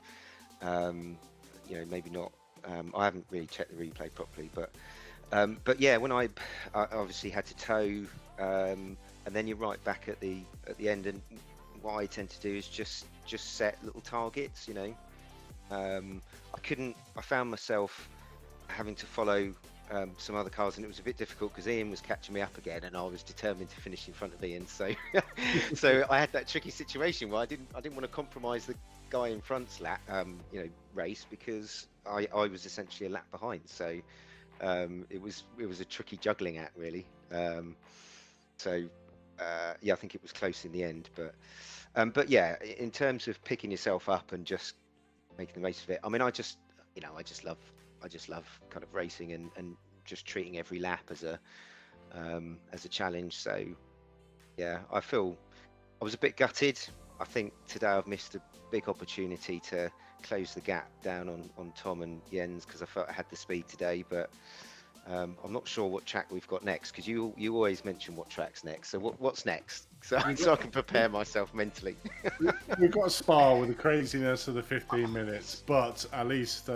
maybe not. I haven't really checked the replay properly, but yeah, when I obviously had to tow, and then you're right back at the end, and what I tend to do is just set little targets. I found myself having to follow some other cars, and it was a bit difficult because Ian was catching me up again, and I was determined to finish in front of Ian. So, so I had that tricky situation where I didn't want to compromise the guy in front's race, because I was essentially a lap behind. So it was a tricky juggling act, really. I think it was close in the end, but yeah, in terms of picking yourself up and just making the most of it, I mean, I just love kind of racing and just treating every lap as a challenge. So yeah, I feel I was a bit gutted. I think today I've missed a big opportunity to close the gap down on Tom and Jens, because I felt I had the speed today, but I'm not sure what track we've got next, because you always mention what track's next. So what's next? So I can prepare myself mentally. We've got Spa with the craziness of the 15 minutes, but at least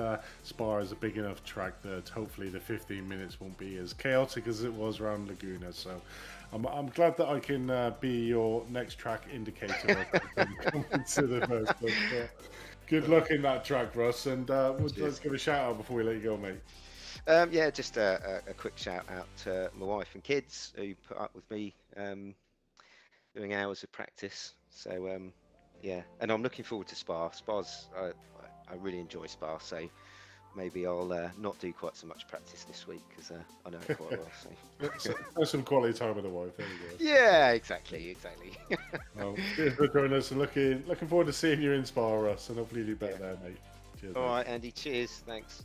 Spa is a big enough track that hopefully the 15 minutes won't be as chaotic as it was around Laguna. So I'm glad that I can be your next track indicator. To the first, but, good luck in that track, Russ, and let's give a shout out before we let you go, mate. Yeah, just a quick shout out to my wife and kids who put up with me doing hours of practice. So yeah, and I'm looking forward to Spa. I really enjoy Spa, so maybe I'll not do quite so much practice this week, because I know it quite well. So There's some quality time with the wife. There you go. Yeah, exactly. Well, cheers for joining us, and looking forward to seeing you in Spa, Russ, and hopefully you do better there, mate. Cheers. All mate. right, Andy. Cheers. Thanks.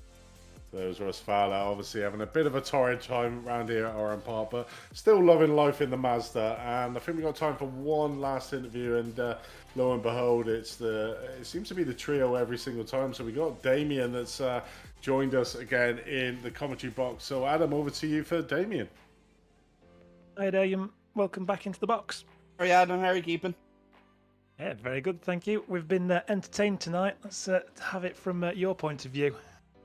There was Russ Fowler, obviously having a bit of a torrid time around here at Oran Park, but still loving life in the Mazda. And I think we've got time for one last interview, and lo and behold, it seems to be the trio every single time. So we got Damien that's joined us again in the commentary box. So Adam, over to you for Damien. Hi there, welcome back into the box. How are you, Adam? How are you keeping? Yeah, very good, thank you. We've been entertained tonight. Let's have it from your point of view.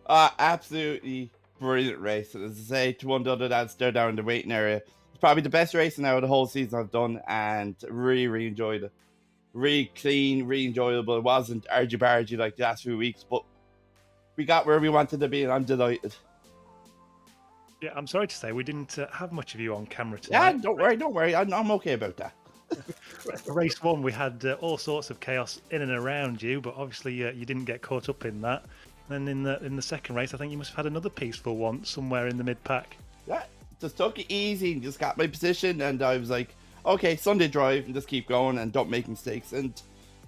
Absolutely brilliant race. And as I say, to one of the other lads there down in the waiting area, it's probably the best racing out of the whole season I've done, and really, really enjoyed it. Really clean, really enjoyable. It wasn't argy-bargy like the last few weeks, but we got where we wanted to be, and I'm delighted. Yeah, I'm sorry to say we didn't have much of you on camera Yeah, tonight. don't worry. I'm okay about that. Race 1, we had all sorts of chaos in and around you, but obviously you didn't get caught up in that. Then in the second race, I think you must have had another peaceful one somewhere in the mid-pack. Yeah, just took it easy and just got my position, and I was like, okay, Sunday drive, and just keep going and don't make mistakes, and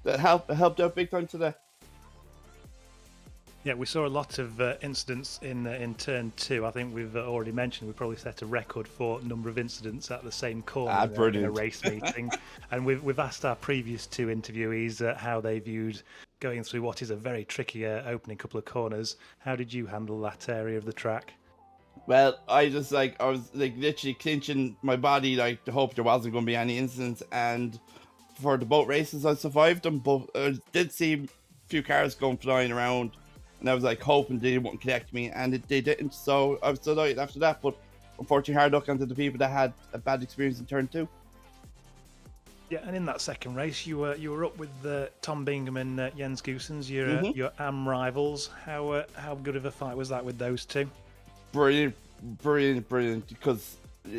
that helped out big time today. Yeah, we saw a lot of incidents in turn 2. I think we've already mentioned we probably set a record for number of incidents at the same corner in a race meeting. And we've asked our previous 2 interviewees how they viewed going through what is a very tricky opening couple of corners. How did you handle that area of the track? Well, I was literally clinching my body to hope there wasn't going to be any incidents, and for the boat races I survived them, but I did see a few cars going flying around, and I was hoping they wouldn't connect me, and they didn't, so I was delighted after that. But unfortunately, hard luck onto the people that had a bad experience in turn 2. Yeah, and in that second race, you were up with Tom Bingham and Jens Goosens, your AM rivals. How good of a fight was that with those 2? Brilliant, because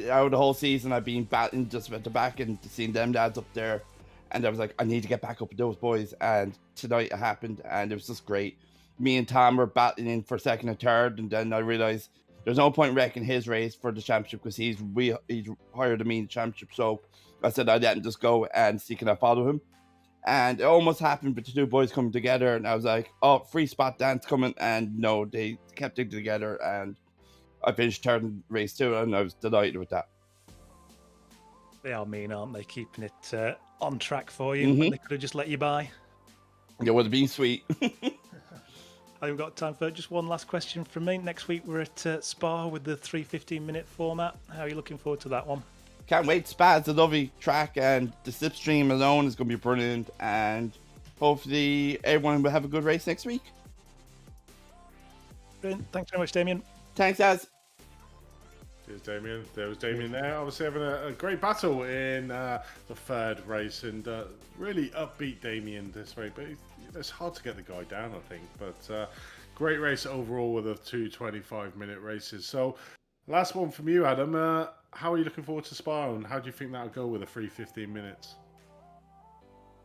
out of the whole season I've been battling just at the back and seeing them lads up there, and I was like, I need to get back up with those boys, and tonight it happened, and it was just great. Me and Tom were battling for second and third, and then I realised there's no point wrecking his race for the championship because he's higher than me in the championship, so I said I'd let him just go and see can I follow him. And it almost happened with the 2 boys coming together, and I was like, oh, free spot dance coming, and no, they kept it together, and I finished third in race 2, and I was delighted with that. They are mean, aren't they? Keeping it on track for you when they could have just let you by. It would have been sweet. I think we've got time for just one last question from me. Next week we're at Spa with the 3 15-minute format. How are you looking forward to that one? Can't wait. Spa is a lovely track, and the slipstream alone is going to be brilliant, and hopefully everyone will have a good race next week. Brilliant. Thanks very much, Damien. Thanks, Az. Cheers, Damien. There was Damien there, obviously having a great battle in the third race, and really upbeat Damien this way, but it's hard to get the guy down, I think. But great race overall with the 2 25-minute races. So last one from you, Adam. How are you looking forward to Spa, and how do you think that'll go with the 3 15 minutes?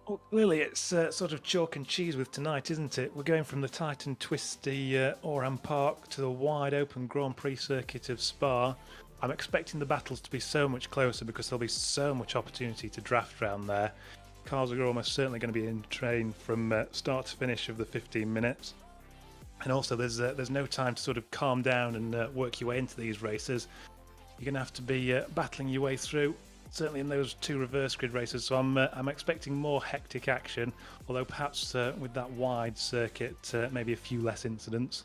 Well, clearly it's sort of chalk and cheese with tonight, isn't it? We're going from the tight and twisty Oran Park to the wide open Grand Prix circuit of Spa. I'm expecting the battles to be so much closer because there'll be so much opportunity to draft around there. Cars are almost certainly going to be in train from start to finish of the 15 minutes. And also there's no time to sort of calm down and work your way into these races. You're going to have to be battling your way through, certainly in those 2 reverse grid races. So I'm expecting more hectic action, although perhaps with that wide circuit, maybe a few less incidents.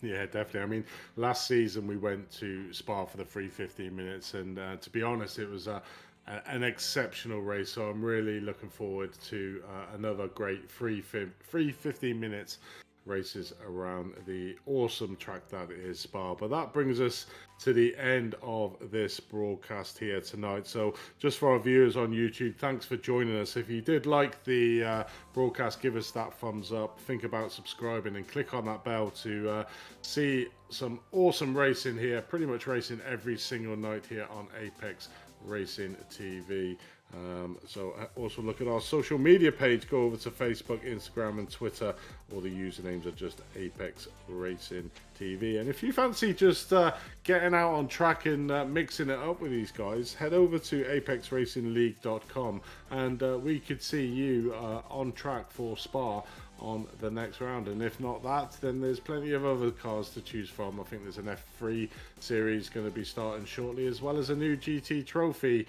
Yeah, definitely. I mean, last season we went to Spa for the 3 15 minutes, and to be honest, it was an exceptional race. So I'm really looking forward to another great 3 15 minutes races around the awesome track that is Spa. But that brings us to the end of this broadcast here tonight. So just for our viewers on YouTube, thanks for joining us. If you did like the broadcast, give us that thumbs up, think about subscribing, and click on that bell to see some awesome racing here, pretty much racing every single night here on Apex Racing TV. So also look at our social media page. Go over to Facebook, Instagram and Twitter. All the usernames are just Apex Racing TV. And if you fancy just getting out on track and mixing it up with these guys, head over to apexracingleague.com and we could see you on track for Spa on the next round. And if not that, then there's plenty of other cars to choose from. I think there's an F3 series going to be starting shortly, as well as a new GT trophy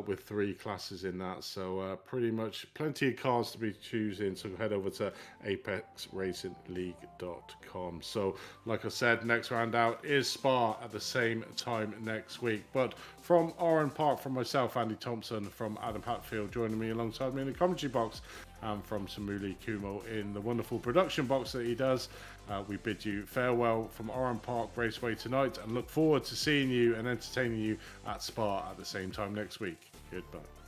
with 3 classes in that. So pretty much plenty of cars to be choosing. So head over to apexracingleague.com. So like I said, next round out is Spa at the same time next week. But from Oran Park, from myself, Andy Thompson, from Adam Hatfield joining me alongside me in the commentary box, and from Samuli Kumal in the wonderful production box that he does. We bid you farewell from Oran Park Raceway tonight and look forward to seeing you and entertaining you at Spa at the same time next week. Goodbye.